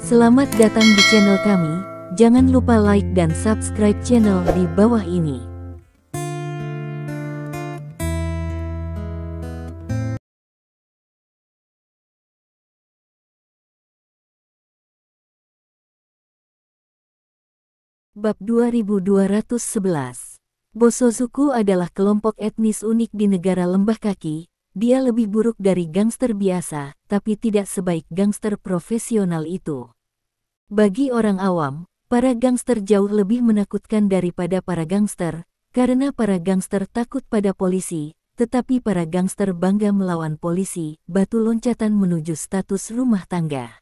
Selamat datang di channel kami, jangan lupa like dan subscribe channel di bawah ini. Bab 2211. Bosozoku adalah kelompok etnis unik di negara Lembah Kaki. Dia lebih buruk dari gangster biasa, tapi tidak sebaik gangster profesional itu. Bagi orang awam, para gangster jauh lebih menakutkan daripada para gangster, karena para gangster takut pada polisi, tetapi para gangster bangga melawan polisi, batu loncatan menuju status rumah tangga.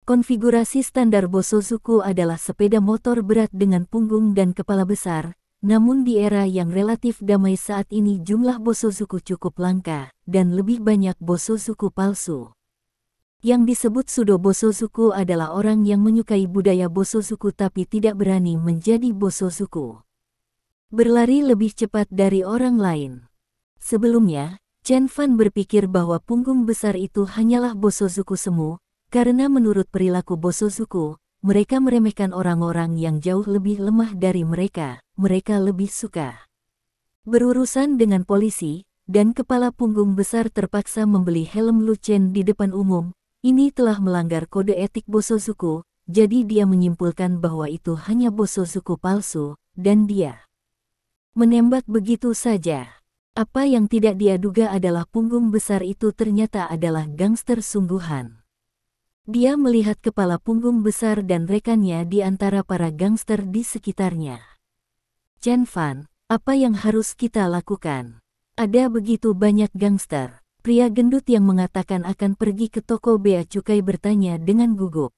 Konfigurasi standar Bosozoku adalah sepeda motor berat dengan punggung dan kepala besar, namun di era yang relatif damai saat ini jumlah Bosozoku cukup langka, dan lebih banyak Bosozoku palsu. Yang disebut Sudo Bosozoku adalah orang yang menyukai budaya Bosozoku tapi tidak berani menjadi Bosozoku. Berlari lebih cepat dari orang lain. Sebelumnya, Chen Fan berpikir bahwa punggung besar itu hanyalah Bosozoku semu, karena menurut perilaku Bosozoku, mereka meremehkan orang-orang yang jauh lebih lemah dari mereka. Mereka lebih suka berurusan dengan polisi, dan kepala punggung besar terpaksa membeli helm Lucien di depan umum. Ini telah melanggar kode etik Bosozoku, jadi dia menyimpulkan bahwa itu hanya Bosozoku palsu, dan dia menembak begitu saja. Apa yang tidak dia duga adalah punggung besar itu ternyata adalah gangster sungguhan. Dia melihat kepala punggung besar dan rekannya di antara para gangster di sekitarnya. Chen Fan, apa yang harus kita lakukan? Ada begitu banyak gangster. Pria gendut yang mengatakan akan pergi ke toko bea cukai bertanya dengan gugup.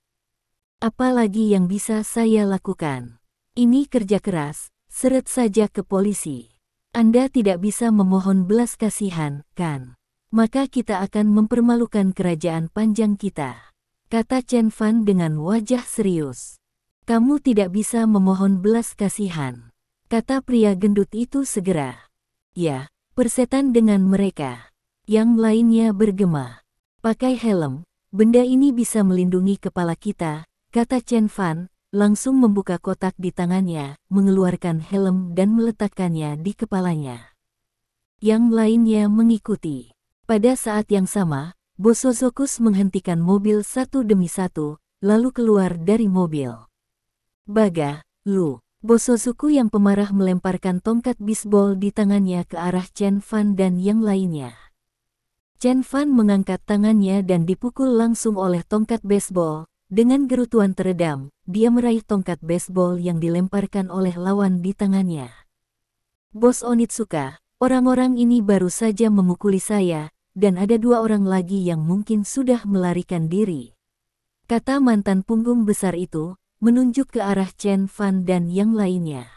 Apa lagi yang bisa saya lakukan? Ini kerja keras, seret saja ke polisi. Anda tidak bisa memohon belas kasihan, kan? Maka kita akan mempermalukan kerajaan panjang kita, kata Chen Fan dengan wajah serius. Kamu tidak bisa memohon belas kasihan, kata pria gendut itu segera. Ya, persetan dengan mereka. Yang lainnya bergema. Pakai helm, benda ini bisa melindungi kepala kita, kata Chen Fan, langsung membuka kotak di tangannya, mengeluarkan helm dan meletakkannya di kepalanya. Yang lainnya mengikuti. Pada saat yang sama, Bosozoku menghentikan mobil satu demi satu, lalu keluar dari mobil. Baga, lu. Bosozoku yang pemarah melemparkan tongkat bisbol di tangannya ke arah Chen Fan dan yang lainnya. Chen Fan mengangkat tangannya dan dipukul langsung oleh tongkat baseball. Dengan gerutuan teredam, dia meraih tongkat baseball yang dilemparkan oleh lawan di tangannya. Bos Onitsuka, orang-orang ini baru saja memukuli saya, dan ada dua orang lagi yang mungkin sudah melarikan diri, kata mantan punggung besar itu, menunjuk ke arah Chen Fan dan yang lainnya.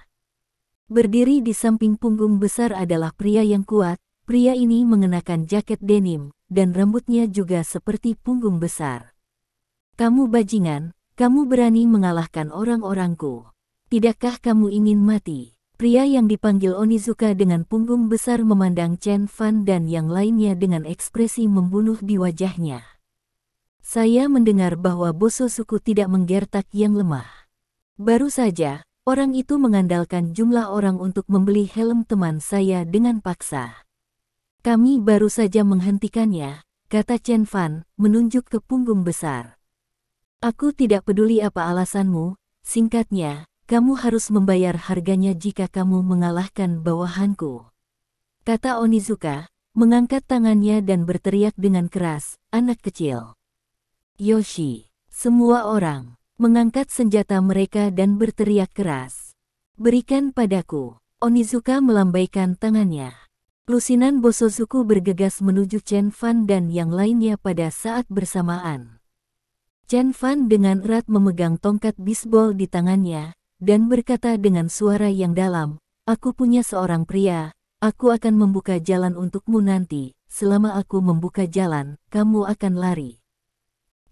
Berdiri di samping punggung besar adalah pria yang kuat. Pria ini mengenakan jaket denim, dan rambutnya juga seperti punggung besar. Kamu bajingan, kamu berani mengalahkan orang-orangku. Tidakkah kamu ingin mati? Pria yang dipanggil Onizuka dengan punggung besar memandang Chen Fan dan yang lainnya dengan ekspresi membunuh di wajahnya. Saya mendengar bahwa Bosozoku tidak menggertak yang lemah. Baru saja, orang itu mengandalkan jumlah orang untuk membeli helm teman saya dengan paksa. Kami baru saja menghentikannya, kata Chen Fan, menunjuk ke punggung besar. Aku tidak peduli apa alasanmu, singkatnya, kamu harus membayar harganya jika kamu mengalahkan bawahanku, kata Onizuka, mengangkat tangannya dan berteriak dengan keras, anak kecil. Yoshi, semua orang, mengangkat senjata mereka dan berteriak keras. Berikan padaku. Onizuka melambaikan tangannya. Lusinan Bosozoku bergegas menuju Chen Fan dan yang lainnya pada saat bersamaan. Chen Fan dengan erat memegang tongkat bisbol di tangannya, dan berkata dengan suara yang dalam, aku punya seorang pria, aku akan membuka jalan untukmu nanti, selama aku membuka jalan, kamu akan lari.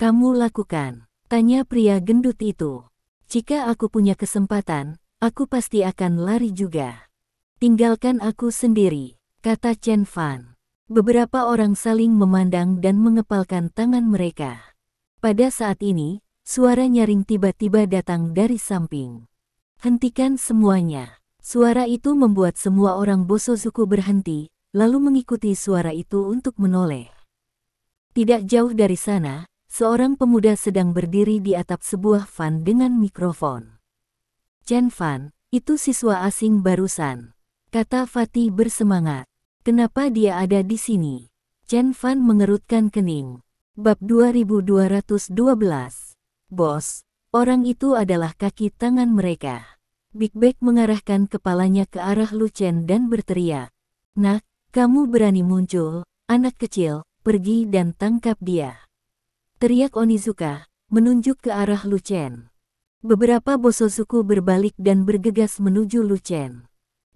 Kamu lakukan, tanya pria gendut itu. Jika aku punya kesempatan, aku pasti akan lari juga. Tinggalkan aku sendiri, kata Chen Fan. Beberapa orang saling memandang dan mengepalkan tangan mereka. Pada saat ini, suara nyaring tiba-tiba datang dari samping. Hentikan semuanya. Suara itu membuat semua orang Bosozoku berhenti, lalu mengikuti suara itu untuk menoleh. Tidak jauh dari sana, seorang pemuda sedang berdiri di atap sebuah van dengan mikrofon. Chen Fan, itu siswa asing barusan, kata Fatih bersemangat. Kenapa dia ada di sini? Chen Fan mengerutkan kening. Bab 2212. Bos, orang itu adalah kaki tangan mereka. Big Bag mengarahkan kepalanya ke arah Lu Chen dan berteriak. Nak, kamu berani muncul, anak kecil, pergi dan tangkap dia. Teriak Onizuka, menunjuk ke arah Lu Chen. Beberapa Bosozoku berbalik dan bergegas menuju Lu Chen.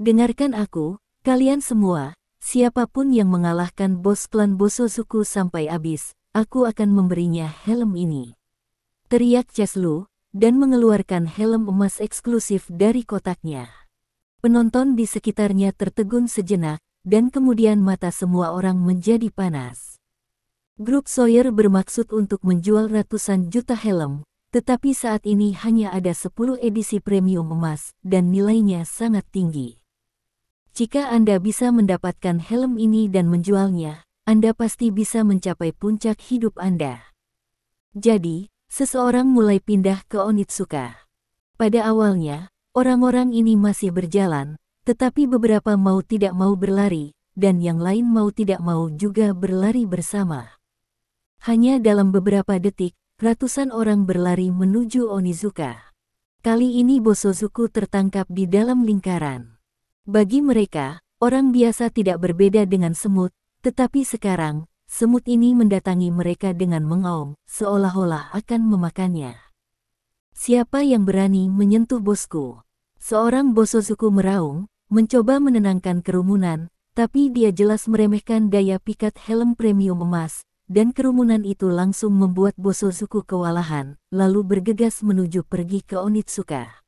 Dengarkan aku, kalian semua, siapapun yang mengalahkan bos klan Bosozoku sampai habis, aku akan memberinya helm ini. Teriak Cheslu, dan mengeluarkan helm emas eksklusif dari kotaknya. Penonton di sekitarnya tertegun sejenak, dan kemudian mata semua orang menjadi panas. Grup Sawyer bermaksud untuk menjual ratusan juta helm, tetapi saat ini hanya ada 10 edisi premium emas, dan nilainya sangat tinggi. Jika Anda bisa mendapatkan helm ini dan menjualnya, Anda pasti bisa mencapai puncak hidup Anda. Jadi, seseorang mulai pindah ke Onitsuka. Pada awalnya, orang-orang ini masih berjalan, tetapi beberapa mau tidak mau berlari, dan yang lain mau tidak mau juga berlari bersama. Hanya dalam beberapa detik, ratusan orang berlari menuju Onizuka. Kali ini Bosozoku tertangkap di dalam lingkaran. Bagi mereka, orang biasa tidak berbeda dengan semut, tetapi sekarang, semut ini mendatangi mereka dengan mengaum, seolah-olah akan memakannya. Siapa yang berani menyentuh bosku? Seorang Bosozoku meraung, mencoba menenangkan kerumunan, tapi dia jelas meremehkan daya pikat helm premium emas, dan kerumunan itu langsung membuat Bosozoku kewalahan, lalu bergegas menuju pergi ke Onitsuka.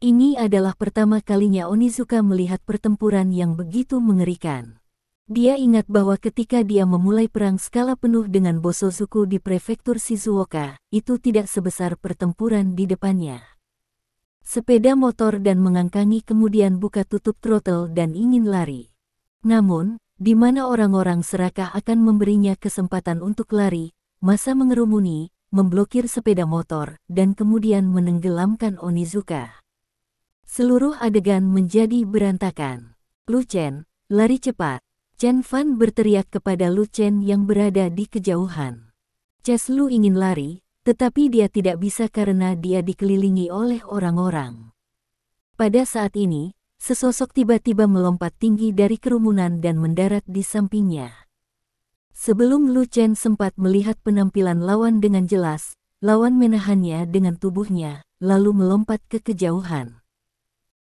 Ini adalah pertama kalinya Onizuka melihat pertempuran yang begitu mengerikan. Dia ingat bahwa ketika dia memulai perang skala penuh dengan Bosozoku di prefektur Shizuoka, itu tidak sebesar pertempuran di depannya. Sepeda motor dan mengangkangi kemudian buka tutup throttle dan ingin lari. Namun, di mana orang-orang serakah akan memberinya kesempatan untuk lari, massa mengerumuni, memblokir sepeda motor, dan kemudian menenggelamkan Onizuka. Seluruh adegan menjadi berantakan. Lu Chen, lari cepat. Chen Fan berteriak kepada Lu Chen yang berada di kejauhan. Cheslu ingin lari, tetapi dia tidak bisa karena dia dikelilingi oleh orang-orang. Pada saat ini, sesosok tiba-tiba melompat tinggi dari kerumunan dan mendarat di sampingnya. Sebelum Lu Chen sempat melihat penampilan lawan dengan jelas, lawan menahannya dengan tubuhnya, lalu melompat ke kejauhan.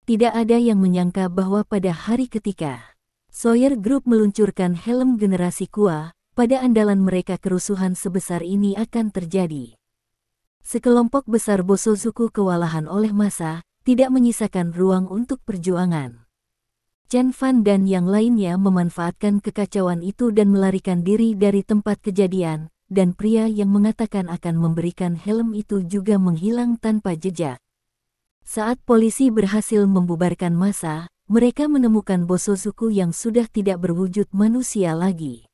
Tidak ada yang menyangka bahwa pada hari ketika Sawyer Group meluncurkan helm generasi Kua, pada andalan mereka kerusuhan sebesar ini akan terjadi. Sekelompok besar Bosozoku kewalahan oleh massa, tidak menyisakan ruang untuk perjuangan. Chen Fan dan yang lainnya memanfaatkan kekacauan itu dan melarikan diri dari tempat kejadian, dan pria yang mengatakan akan memberikan helm itu juga menghilang tanpa jejak. Saat polisi berhasil membubarkan massa, mereka menemukan Bosozoku yang sudah tidak berwujud manusia lagi.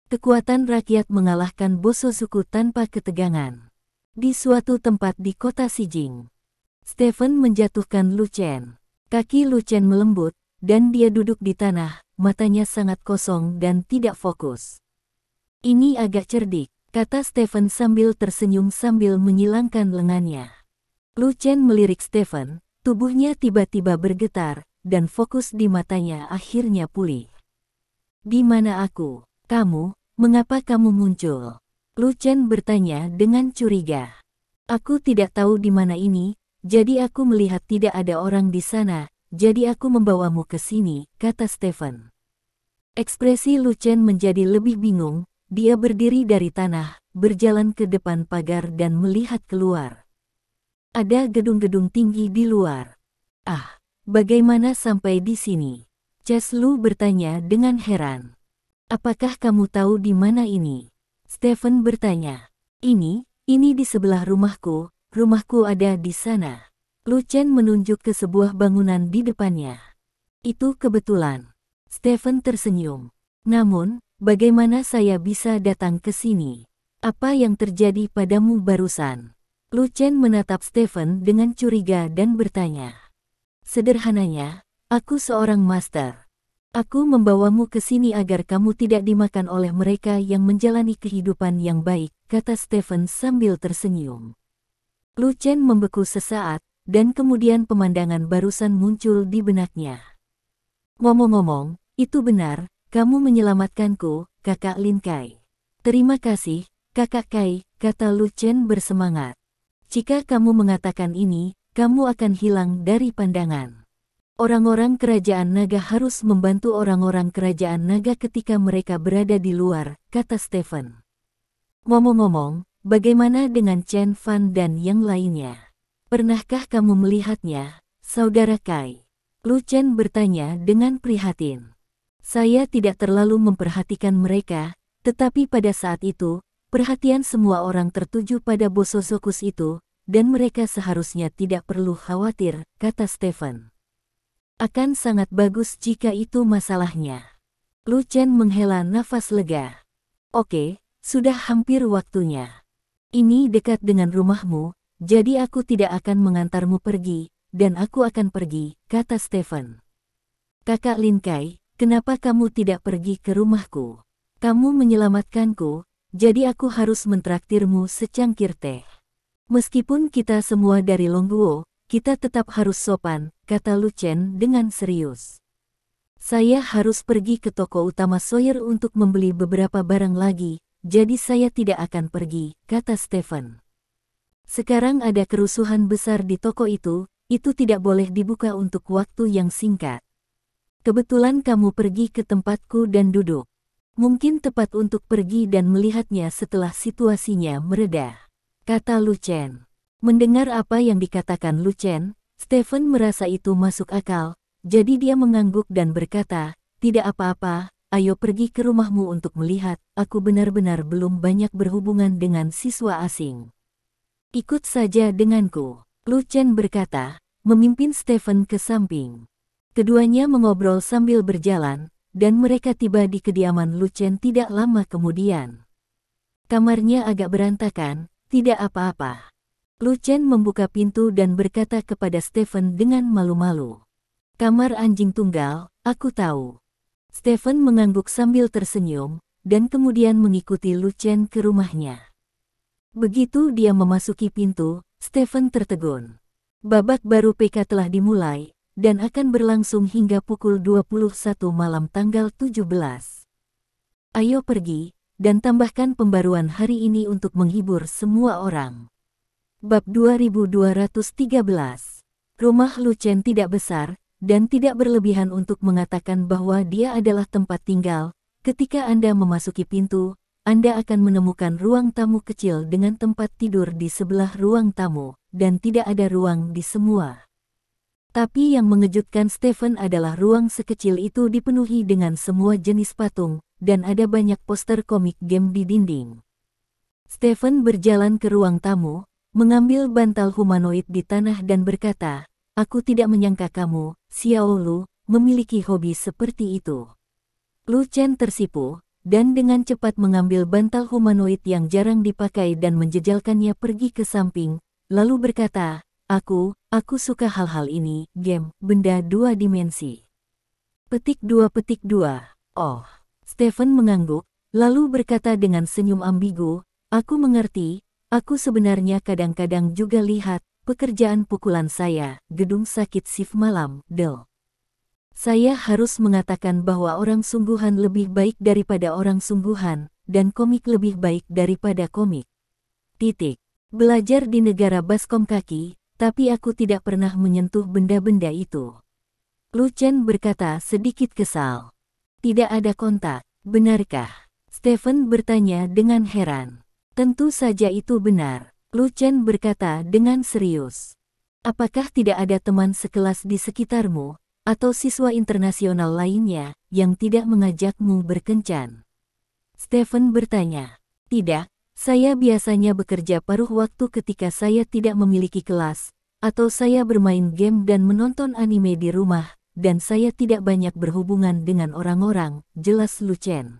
Kekuatan rakyat mengalahkan Bosozoku tanpa ketegangan. Di suatu tempat di kota Shijing, Stephen menjatuhkan Lu Chen. Kaki Lu Chen melembut, dan dia duduk di tanah, matanya sangat kosong dan tidak fokus. Ini agak cerdik, kata Stephen sambil tersenyum sambil menyilangkan lengannya. Lu Chen melirik Stephen, tubuhnya tiba-tiba bergetar, dan fokus di matanya akhirnya pulih. Di mana aku? Kamu, mengapa kamu muncul? Lu Chen bertanya dengan curiga. Aku tidak tahu di mana ini, jadi aku melihat tidak ada orang di sana, jadi aku membawamu ke sini, kata Stephen. Ekspresi Lu Chen menjadi lebih bingung, dia berdiri dari tanah, berjalan ke depan pagar dan melihat keluar. Ada gedung-gedung tinggi di luar. Ah! Bagaimana sampai di sini? Cheslu bertanya dengan heran. Apakah kamu tahu di mana ini? Stephen bertanya. Ini Ini di sebelah rumahku, rumahku ada di sana. Lu Chen menunjuk ke sebuah bangunan di depannya. Itu kebetulan. Stephen tersenyum. Namun, bagaimana saya bisa datang ke sini? Apa yang terjadi padamu barusan? Lu Chen menatap Stephen dengan curiga dan bertanya. Sederhananya, aku seorang master. Aku membawamu ke sini agar kamu tidak dimakan oleh mereka yang menjalani kehidupan yang baik, kata Stephen sambil tersenyum. Lu Chen membeku sesaat, dan kemudian pemandangan barusan muncul di benaknya. Ngomong-ngomong, itu benar, kamu menyelamatkanku, kakak Lin Kai. Terima kasih, kakak Kai, kata Lu Chen bersemangat. Jika kamu mengatakan ini, kamu akan hilang dari pandangan. Orang-orang kerajaan naga harus membantu orang-orang kerajaan naga ketika mereka berada di luar, kata Stephen. Ngomong-ngomong, bagaimana dengan Chen Fan dan yang lainnya? Pernahkah kamu melihatnya, saudara Kai? Lu Chen bertanya dengan prihatin. Saya tidak terlalu memperhatikan mereka, tetapi pada saat itu, perhatian semua orang tertuju pada Bosozokus itu, dan mereka seharusnya tidak perlu khawatir, kata Stephen. Akan sangat bagus jika itu masalahnya. Lu Chen menghela nafas lega. Oke, sudah hampir waktunya. Ini dekat dengan rumahmu, jadi aku tidak akan mengantarmu pergi, dan aku akan pergi, kata Stephen. Kakak Lin Kai, kenapa kamu tidak pergi ke rumahku? Kamu menyelamatkanku, jadi aku harus mentraktirmu secangkir teh. Meskipun kita semua dari Longguo, kita tetap harus sopan, kata Lu Chen dengan serius. Saya harus pergi ke toko utama Sawyer untuk membeli beberapa barang lagi, jadi saya tidak akan pergi, kata Stephen. Sekarang ada kerusuhan besar di toko itu tidak boleh dibuka untuk waktu yang singkat. Kebetulan kamu pergi ke tempatku dan duduk. Mungkin tepat untuk pergi dan melihatnya setelah situasinya mereda, kata Lu Chen. Mendengar apa yang dikatakan Lu Chen, Stephen merasa itu masuk akal, jadi dia mengangguk dan berkata, tidak apa-apa, ayo pergi ke rumahmu untuk melihat, aku benar-benar belum banyak berhubungan dengan siswa asing. Ikut saja denganku, Lu Chen berkata, memimpin Stephen ke samping. Keduanya mengobrol sambil berjalan, dan mereka tiba di kediaman Lu Chen tidak lama kemudian. Kamarnya agak berantakan, tidak apa-apa. Lu Chen membuka pintu dan berkata kepada Stephen dengan malu-malu. Kamar anjing tunggal, aku tahu. Stephen mengangguk sambil tersenyum, dan kemudian mengikuti Lu Chen ke rumahnya. Begitu dia memasuki pintu, Stephen tertegun. Babak baru PK telah dimulai, dan akan berlangsung hingga pukul 21 malam tanggal 17. Ayo pergi, dan tambahkan pembaruan hari ini untuk menghibur semua orang. Bab 2213. Rumah Lu Chen tidak besar, dan tidak berlebihan untuk mengatakan bahwa dia adalah tempat tinggal. Ketika Anda memasuki pintu, Anda akan menemukan ruang tamu kecil dengan tempat tidur di sebelah ruang tamu, dan tidak ada ruang di semua. Tapi yang mengejutkan Stephen adalah ruang sekecil itu dipenuhi dengan semua jenis patung, dan ada banyak poster komik game di dinding. Stephen berjalan ke ruang tamu, mengambil bantal humanoid di tanah dan berkata, aku tidak menyangka kamu, Xiao Lu, memiliki hobi seperti itu. Lu Chen tersipu, dan dengan cepat mengambil bantal humanoid yang jarang dipakai dan menjejalkannya pergi ke samping, lalu berkata, aku suka hal-hal ini, game, benda dua dimensi. Petik 2. Oh. Stephen mengangguk, lalu berkata dengan senyum ambigu, aku mengerti. Aku sebenarnya kadang-kadang juga lihat, pekerjaan pukulan saya, gedung sakit shift malam, Del. Saya harus mengatakan bahwa orang sungguhan lebih baik daripada orang sungguhan, dan komik lebih baik daripada komik. Titik. Belajar di negara baskom kaki, tapi aku tidak pernah menyentuh benda-benda itu. Lu Chen berkata sedikit kesal. Tidak ada kontak, benarkah? Stephen bertanya dengan heran. Tentu saja itu benar, Lu Chen berkata dengan serius. Apakah tidak ada teman sekelas di sekitarmu, atau siswa internasional lainnya, yang tidak mengajakmu berkencan? Stephen bertanya. Tidak, Saya biasanya bekerja paruh waktu ketika saya tidak memiliki kelas, atau saya bermain game dan menonton anime di rumah, dan saya tidak banyak berhubungan dengan orang-orang, jelas Lu Chen.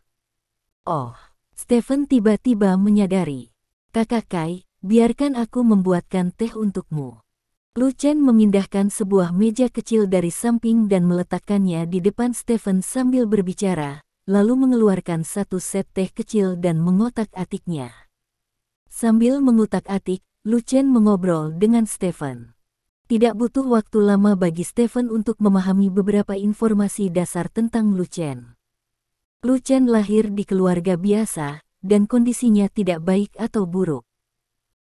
Oh, Stephen tiba-tiba menyadari. Kakak Kai, biarkan aku membuatkan teh untukmu. Lu Chen memindahkan sebuah meja kecil dari samping dan meletakkannya di depan Stephen sambil berbicara, lalu mengeluarkan satu set teh kecil dan mengotak-atiknya. Sambil mengutak-atik, Lu Chen mengobrol dengan Stephen. Tidak butuh waktu lama bagi Stephen untuk memahami beberapa informasi dasar tentang Lu Chen. Lu Chen lahir di keluarga biasa, dan kondisinya tidak baik atau buruk.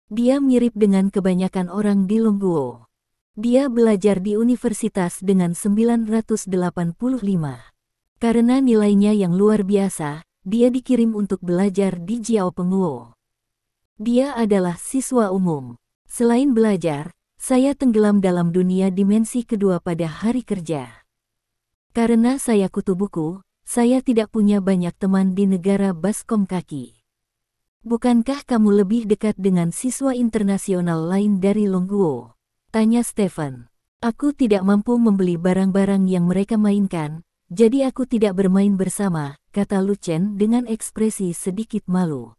Dia mirip dengan kebanyakan orang di Longguo. Dia belajar di universitas dengan 985. Karena nilainya yang luar biasa, dia dikirim untuk belajar di Jiao Pengguo. Dia adalah siswa umum. Selain belajar, saya tenggelam dalam dunia dimensi kedua pada hari kerja. Karena saya kutu buku, saya tidak punya banyak teman di negara baskom kaki. Bukankah kamu lebih dekat dengan siswa internasional lain dari Longguo? Tanya Stephen. Aku tidak mampu membeli barang-barang yang mereka mainkan, jadi aku tidak bermain bersama, kata Lu Chen dengan ekspresi sedikit malu.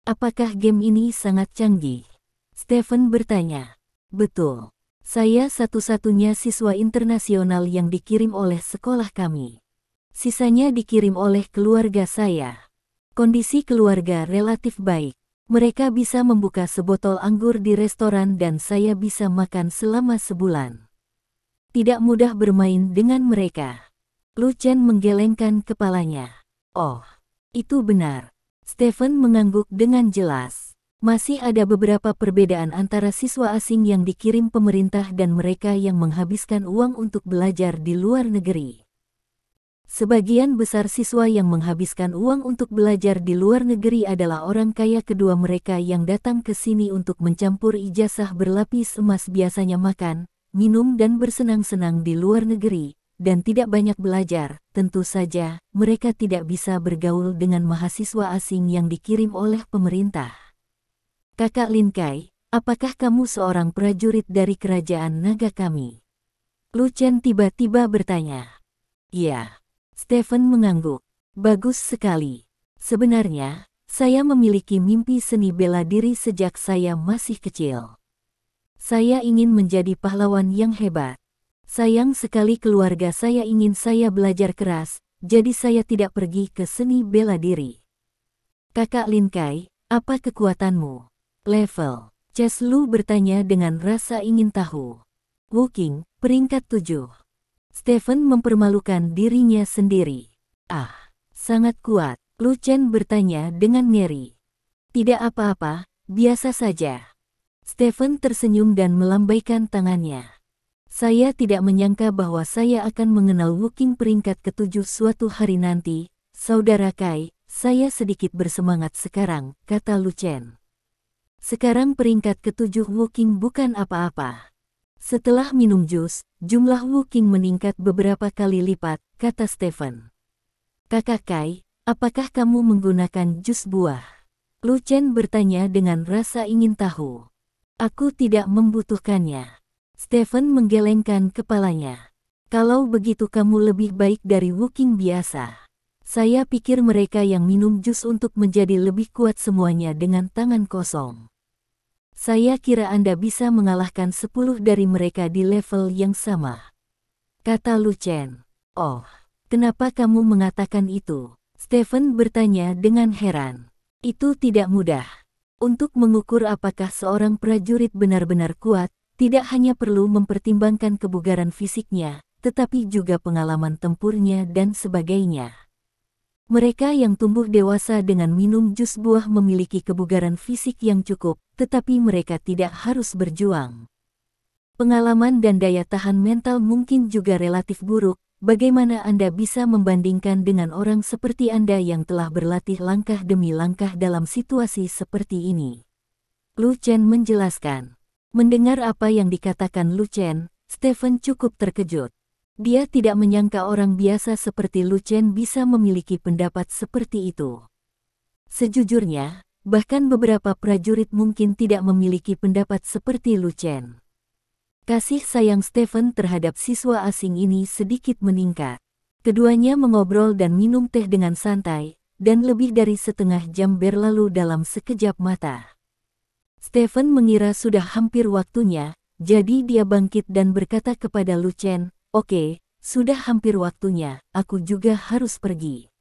Apakah game ini sangat canggih? Stephen bertanya. Betul. Saya satu-satunya siswa internasional yang dikirim oleh sekolah kami. Sisanya dikirim oleh keluarga saya. Kondisi keluarga relatif baik. Mereka bisa membuka sebotol anggur di restoran dan saya bisa makan selama sebulan. Tidak mudah bermain dengan mereka. Lu Chen menggelengkan kepalanya. Oh, itu benar. Stephen mengangguk dengan jelas. Masih ada beberapa perbedaan antara siswa asing yang dikirim pemerintah dan mereka yang menghabiskan uang untuk belajar di luar negeri. Sebagian besar siswa yang menghabiskan uang untuk belajar di luar negeri adalah orang kaya. Kedua mereka yang datang ke sini untuk mencampur ijazah berlapis emas biasanya makan, minum dan bersenang-senang di luar negeri, dan tidak banyak belajar. Tentu saja, mereka tidak bisa bergaul dengan mahasiswa asing yang dikirim oleh pemerintah. Kakak Lin Kai, apakah kamu seorang prajurit dari kerajaan naga kami? Lu Chen tiba-tiba bertanya. Iya. Stephen mengangguk. Bagus sekali. Sebenarnya, saya memiliki mimpi seni bela diri sejak saya masih kecil. Saya ingin menjadi pahlawan yang hebat. Sayang sekali keluarga saya ingin saya belajar keras, jadi saya tidak pergi ke seni bela diri. Kakak Lin Kai, apa kekuatanmu? Level. Ches Lu bertanya dengan rasa ingin tahu. Wuking, peringkat 7. Stephen mempermalukan dirinya sendiri. Ah, sangat kuat. Lu Chen bertanya dengan ngeri. Tidak apa-apa, biasa saja. Stephen tersenyum dan melambaikan tangannya. Saya tidak menyangka bahwa saya akan mengenal Wuking peringkat ke-7 suatu hari nanti. Saudara Kai, saya sedikit bersemangat sekarang, kata Lu Chen. Sekarang peringkat ke-7 Wuking bukan apa-apa. Setelah minum jus, jumlah Wuking meningkat beberapa kali lipat, kata Stephen. Kakak Kai, apakah kamu menggunakan jus buah? Lu Chen bertanya dengan rasa ingin tahu. Aku tidak membutuhkannya. Stephen menggelengkan kepalanya. Kalau begitu kamu lebih baik dari Wuking biasa. Saya pikir mereka yang minum jus untuk menjadi lebih kuat semuanya dengan tangan kosong. Saya kira Anda bisa mengalahkan 10 dari mereka di level yang sama. Kata Lu Chen. Oh, kenapa kamu mengatakan itu? Stephen bertanya dengan heran. Itu tidak mudah. Untuk mengukur apakah seorang prajurit benar-benar kuat, tidak hanya perlu mempertimbangkan kebugaran fisiknya, tetapi juga pengalaman tempurnya dan sebagainya. Mereka yang tumbuh dewasa dengan minum jus buah memiliki kebugaran fisik yang cukup, tetapi mereka tidak harus berjuang. Pengalaman dan daya tahan mental mungkin juga relatif buruk. Bagaimana Anda bisa membandingkan dengan orang seperti Anda yang telah berlatih langkah demi langkah dalam situasi seperti ini? Lu Chen menjelaskan. Mendengar apa yang dikatakan Lu Chen, Stephen cukup terkejut. Dia tidak menyangka orang biasa seperti Lu Chen bisa memiliki pendapat seperti itu. Sejujurnya, bahkan beberapa prajurit mungkin tidak memiliki pendapat seperti Lu Chen. Kasih sayang Stephen terhadap siswa asing ini sedikit meningkat. Keduanya mengobrol dan minum teh dengan santai, dan lebih dari setengah jam berlalu dalam sekejap mata. Stephen mengira sudah hampir waktunya, jadi dia bangkit dan berkata kepada Lu Chen, "Oke, sudah hampir waktunya, aku juga harus pergi."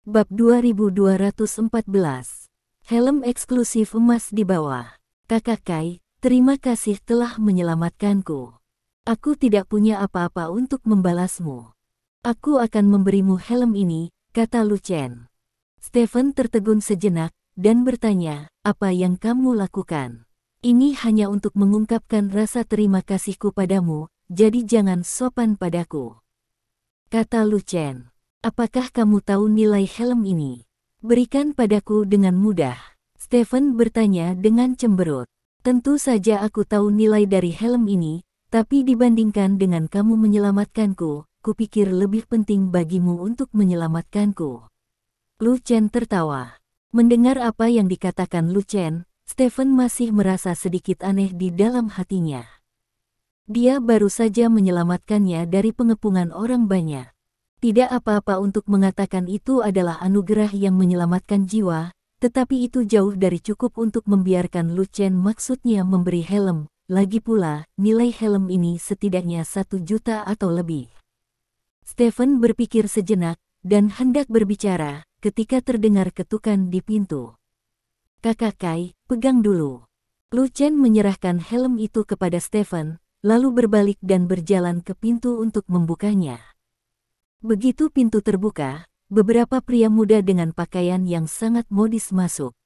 Bab 2214. Helm eksklusif emas di bawah. Kakak Kai, terima kasih telah menyelamatkanku. Aku tidak punya apa-apa untuk membalasmu. Aku akan memberimu helm ini, kata Lu Chen. Stephen tertegun sejenak, dan bertanya, apa yang kamu lakukan? Ini hanya untuk mengungkapkan rasa terima kasihku padamu, jadi jangan sopan padaku. Kata Lu Chen, apakah kamu tahu nilai helm ini? Berikan padaku dengan mudah. Stephen bertanya dengan cemberut. Tentu saja aku tahu nilai dari helm ini, tapi dibandingkan dengan kamu menyelamatkanku, kupikir lebih penting bagimu untuk menyelamatkanku. Lu Chen tertawa. Mendengar apa yang dikatakan Lu Chen, Stephen masih merasa sedikit aneh di dalam hatinya. Dia baru saja menyelamatkannya dari pengepungan orang banyak. Tidak apa-apa untuk mengatakan itu adalah anugerah yang menyelamatkan jiwa, tetapi itu jauh dari cukup untuk membiarkan Lu Chen maksudnya memberi helm. Lagi pula, nilai helm ini setidaknya 1 juta atau lebih. Stephen berpikir sejenak, dan hendak berbicara, ketika terdengar ketukan di pintu. Kakak Kai, pegang dulu. Lu Chen menyerahkan helm itu kepada Stephen, lalu berbalik dan berjalan ke pintu untuk membukanya. Begitu pintu terbuka, beberapa pria muda dengan pakaian yang sangat modis masuk.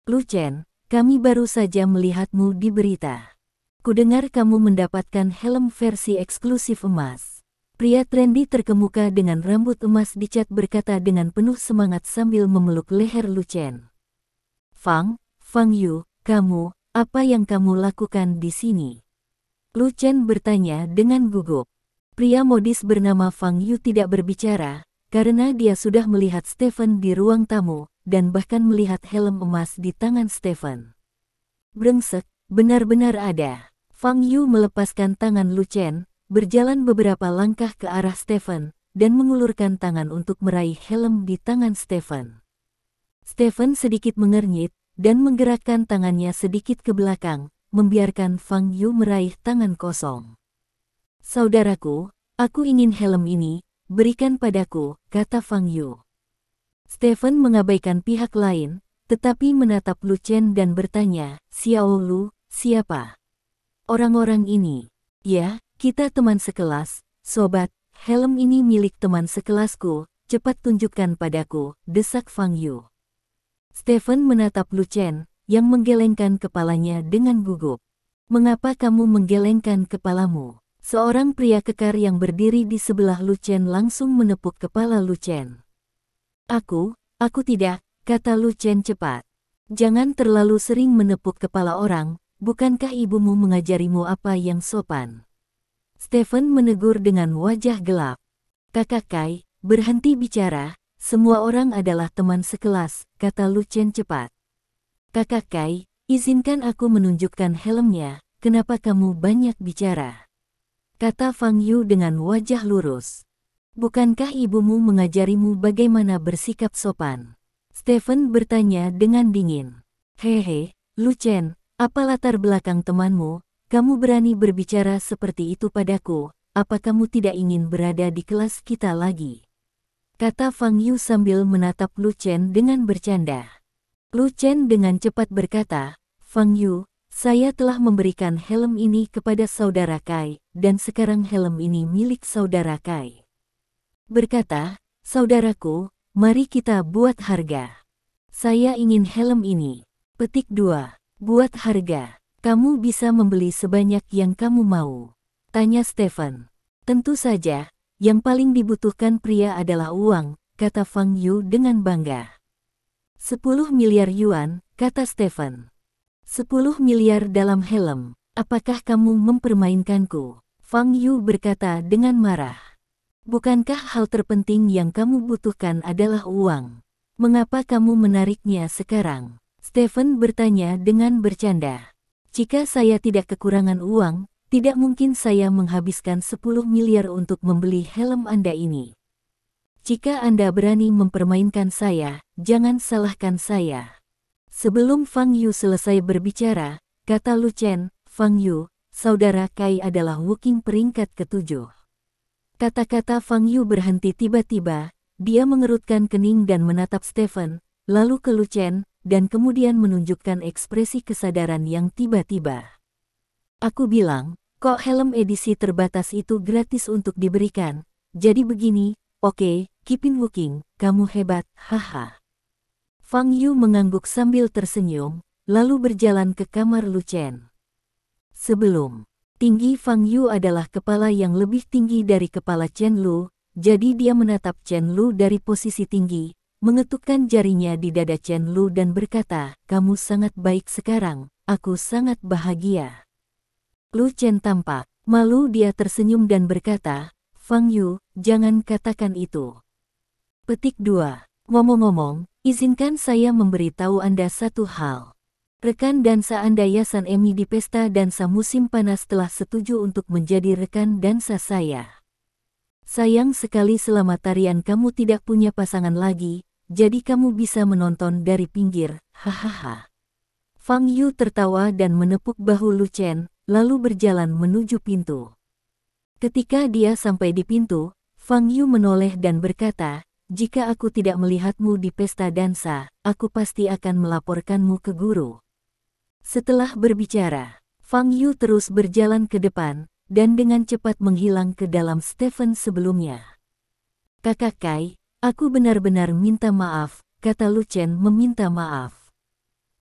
Lu Chen, kami baru saja melihatmu di berita. Kudengar kamu mendapatkan helm versi eksklusif emas. Pria trendy terkemuka dengan rambut emas dicat berkata dengan penuh semangat sambil memeluk leher Lu Chen. Fang Yu, kamu, apa yang kamu lakukan di sini? Lu Chen bertanya dengan gugup. Pria modis bernama Fang Yu tidak berbicara, karena dia sudah melihat Stephen di ruang tamu, dan bahkan melihat helm emas di tangan Stephen. Brengsek, benar-benar ada. Fang Yu melepaskan tangan Lu Chen, berjalan beberapa langkah ke arah Stephen, dan mengulurkan tangan untuk meraih helm di tangan Stephen. Stephen sedikit mengernyit, dan menggerakkan tangannya sedikit ke belakang, membiarkan Fang Yu meraih tangan kosong. Saudaraku, aku ingin helm ini, berikan padaku, kata Fang Yu. Stephen mengabaikan pihak lain, tetapi menatap Lu Chen dan bertanya, Xiao Lu, siapa? Orang-orang ini. Ya, kita teman sekelas, sobat, helm ini milik teman sekelasku, cepat tunjukkan padaku, desak Fang Yu. Stephen menatap Lu Chen, yang menggelengkan kepalanya dengan gugup. Mengapa kamu menggelengkan kepalamu? Seorang pria kekar yang berdiri di sebelah Lu Chen langsung menepuk kepala Lu Chen. Aku tidak, kata Lu Chen cepat. Jangan terlalu sering menepuk kepala orang, bukankah ibumu mengajarimu apa yang sopan? Stephen menegur dengan wajah gelap. Kakak Kai, berhenti bicara, semua orang adalah teman sekelas, kata Lu Chen cepat. Kakak Kai, izinkan aku menunjukkan helmnya, kenapa kamu banyak bicara? Kata Fang Yu dengan wajah lurus. Bukankah ibumu mengajarimu bagaimana bersikap sopan? Stephen bertanya dengan dingin. Hehe, Lu Chen, apa latar belakang temanmu? Kamu berani berbicara seperti itu padaku, apa kamu tidak ingin berada di kelas kita lagi? Kata Fang Yu sambil menatap Lu Chen dengan bercanda. Lu Chen dengan cepat berkata, Fang Yu, saya telah memberikan helm ini kepada saudara Kai, dan sekarang helm ini milik saudara Kai. Berkata, saudaraku, mari kita buat harga. Saya ingin helm ini. Petik 2. Buat harga. Kamu bisa membeli sebanyak yang kamu mau. Tanya Stephen. Tentu saja, yang paling dibutuhkan pria adalah uang, kata Fang Yu dengan bangga. 10 miliar yuan, kata Stephen. 10 miliar dalam helm, apakah kamu mempermainkanku? Fang Yu berkata dengan marah. Bukankah hal terpenting yang kamu butuhkan adalah uang? Mengapa kamu menariknya sekarang? Stephen bertanya dengan bercanda. Jika saya tidak kekurangan uang, tidak mungkin saya menghabiskan 10 miliar untuk membeli helm Anda ini. Jika Anda berani mempermainkan saya, jangan salahkan saya. Sebelum Fang Yu selesai berbicara, kata Lu Chen, Fang Yu, saudara Kai adalah Wuking peringkat ke-7. Kata-kata Fang Yu berhenti tiba-tiba, dia mengerutkan kening dan menatap Stephen, lalu ke Lu Chen, dan kemudian menunjukkan ekspresi kesadaran yang tiba-tiba. Aku bilang, kok helm edisi terbatas itu gratis untuk diberikan, jadi begini, oke, Kipin Wuking, kamu hebat, haha. Fang Yu mengangguk sambil tersenyum, lalu berjalan ke kamar Lu Chen. Sebelum, tinggi Fang Yu adalah kepala yang lebih tinggi dari kepala Chen Lu, jadi dia menatap Chen Lu dari posisi tinggi, mengetukkan jarinya di dada Chen Lu dan berkata, kamu sangat baik sekarang, aku sangat bahagia. Lu Chen tampak malu, dia tersenyum dan berkata, Fang Yu, jangan katakan itu. Petik 2. Ngomong-ngomong, izinkan saya memberitahu Anda satu hal. Rekan dansa Anda Yasan Emi di pesta dansa musim panas telah setuju untuk menjadi rekan dansa saya. Sayang sekali selama tarian kamu tidak punya pasangan lagi, jadi kamu bisa menonton dari pinggir, hahaha. Fang Yu tertawa dan menepuk bahu Lu Chen, lalu berjalan menuju pintu. Ketika dia sampai di pintu, Fang Yu menoleh dan berkata, jika aku tidak melihatmu di pesta dansa, aku pasti akan melaporkanmu ke guru. Setelah berbicara, Fang Yu terus berjalan ke depan, dan dengan cepat menghilang ke dalam Stephen sebelumnya. Kakak Kai, aku benar-benar minta maaf, kata Lu Chen meminta maaf.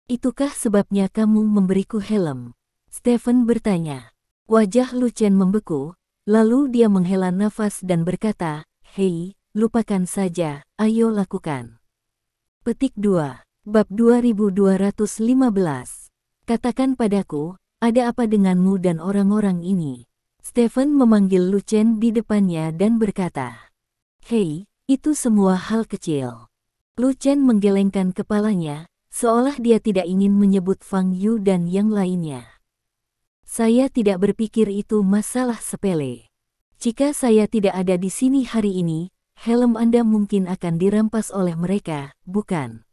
Itukah sebabnya kamu memberiku helm? Stephen bertanya. Wajah Lu Chen membeku, lalu dia menghela nafas dan berkata, hei, lupakan saja, ayo lakukan. Petik 2. Bab 2215. Katakan padaku, ada apa denganmu dan orang-orang ini? Stephen memanggil Lu Chen di depannya dan berkata, hei, itu semua hal kecil. Lu Chen menggelengkan kepalanya, seolah dia tidak ingin menyebut Fang Yu dan yang lainnya. Saya tidak berpikir itu masalah sepele. Jika saya tidak ada di sini hari ini, helm Anda mungkin akan dirampas oleh mereka, bukan?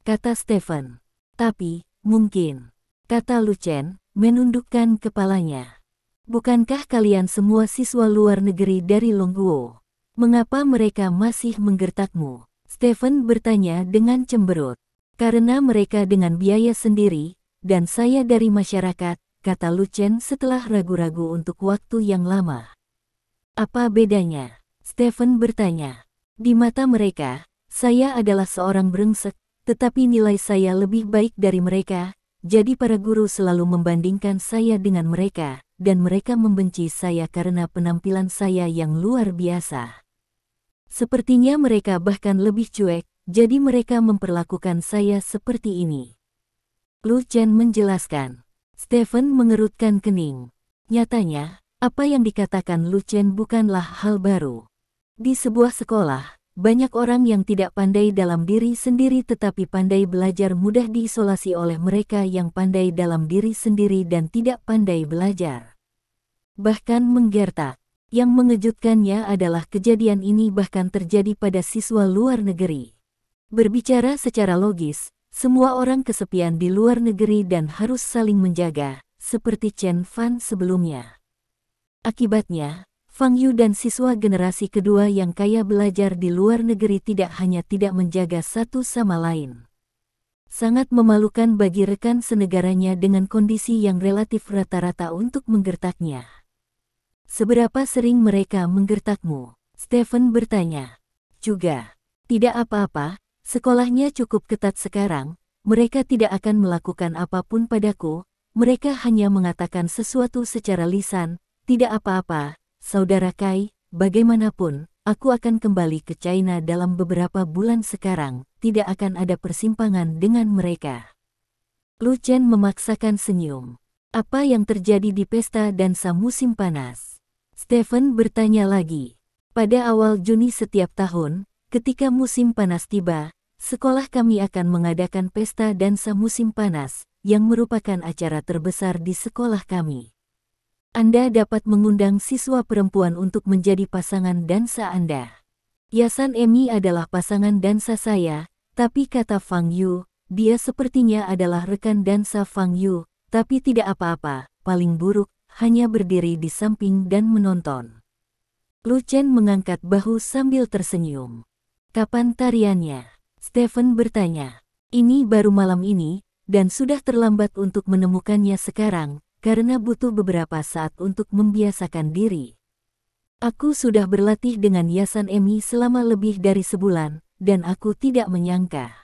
Kata Stephen. Tapi, mungkin. Kata Lu Chen, menundukkan kepalanya. Bukankah kalian semua siswa luar negeri dari Longguo? Mengapa mereka masih menggertakmu? Stephen bertanya dengan cemberut. Karena mereka dengan biaya sendiri, dan saya dari masyarakat, kata Lu Chen setelah ragu-ragu untuk waktu yang lama. Apa bedanya? Stephen bertanya. Di mata mereka, saya adalah seorang brengsek, tetapi nilai saya lebih baik dari mereka, jadi para guru selalu membandingkan saya dengan mereka, dan mereka membenci saya karena penampilan saya yang luar biasa. Sepertinya mereka bahkan lebih cuek, jadi mereka memperlakukan saya seperti ini. Lu Chen menjelaskan. Stephen mengerutkan kening. Nyatanya, apa yang dikatakan Lu Chen bukanlah hal baru. Di sebuah sekolah, banyak orang yang tidak pandai dalam diri sendiri tetapi pandai belajar mudah diisolasi oleh mereka yang pandai dalam diri sendiri dan tidak pandai belajar. Bahkan menggertak. Yang mengejutkannya adalah kejadian ini bahkan terjadi pada siswa luar negeri. Berbicara secara logis, semua orang kesepian di luar negeri dan harus saling menjaga, seperti Chen Fan sebelumnya. Akibatnya, Fang Yu dan siswa generasi kedua yang kaya belajar di luar negeri tidak hanya tidak menjaga satu sama lain. Sangat memalukan bagi rekan senegaranya dengan kondisi yang relatif rata-rata untuk menggertaknya. Seberapa sering mereka menggertakmu? Stephen bertanya. Juga, tidak apa-apa, sekolahnya cukup ketat sekarang, mereka tidak akan melakukan apapun padaku, mereka hanya mengatakan sesuatu secara lisan, tidak apa-apa, saudara Kai, bagaimanapun, aku akan kembali ke China dalam beberapa bulan sekarang, tidak akan ada persimpangan dengan mereka. Lu Chen memaksakan senyum. Apa yang terjadi di pesta dansa musim panas? Stephen bertanya lagi. Pada awal Juni setiap tahun, ketika musim panas tiba, sekolah kami akan mengadakan pesta dansa musim panas, yang merupakan acara terbesar di sekolah kami. Anda dapat mengundang siswa perempuan untuk menjadi pasangan dansa Anda. Yasan Emi adalah pasangan dansa saya, tapi kata Fang Yu, dia sepertinya adalah rekan dansa Fang Yu, tapi tidak apa-apa, paling buruk, hanya berdiri di samping dan menonton. Lu Chen mengangkat bahu sambil tersenyum. Kapan tariannya? Stephen bertanya. Ini baru malam ini, dan sudah terlambat untuk menemukannya sekarang, karena butuh beberapa saat untuk membiasakan diri. Aku sudah berlatih dengan Yasan Emi selama lebih dari sebulan, dan aku tidak menyangka.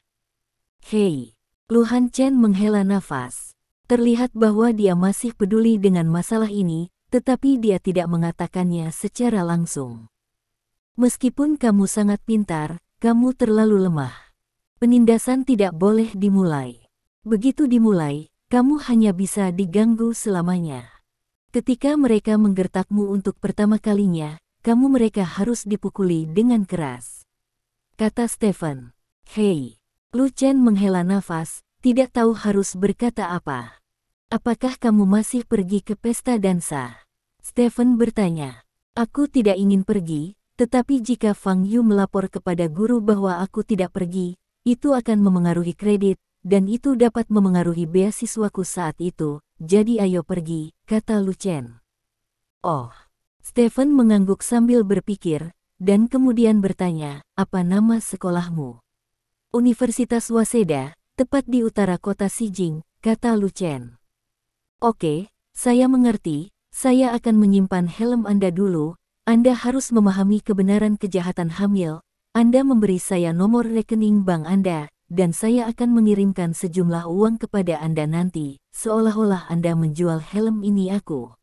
Hei, Lu Han Chen menghela nafas. Terlihat bahwa dia masih peduli dengan masalah ini, tetapi dia tidak mengatakannya secara langsung. Meskipun kamu sangat pintar, kamu terlalu lemah. Penindasan tidak boleh dimulai. Begitu dimulai, kamu hanya bisa diganggu selamanya. Ketika mereka menggertakmu untuk pertama kalinya, mereka harus dipukuli dengan keras. Kata Stephen. Hei, Lu Chen menghela nafas, tidak tahu harus berkata apa. Apakah kamu masih pergi ke pesta dansa? Stephen bertanya. Aku tidak ingin pergi, tetapi jika Fang Yu melapor kepada guru bahwa aku tidak pergi, itu akan memengaruhi kredit, dan itu dapat memengaruhi beasiswaku saat itu, jadi ayo pergi, kata Lu Chen. Oh. Stephen mengangguk sambil berpikir, dan kemudian bertanya, apa nama sekolahmu? Universitas Waseda, tepat di utara kota Xijing, kata Lu Chen. Oke, saya mengerti, saya akan menyimpan helm Anda dulu, Anda harus memahami kebenaran kejahatan hamil, Anda memberi saya nomor rekening bank Anda, dan saya akan mengirimkan sejumlah uang kepada Anda nanti, seolah-olah Anda menjual helm ini aku.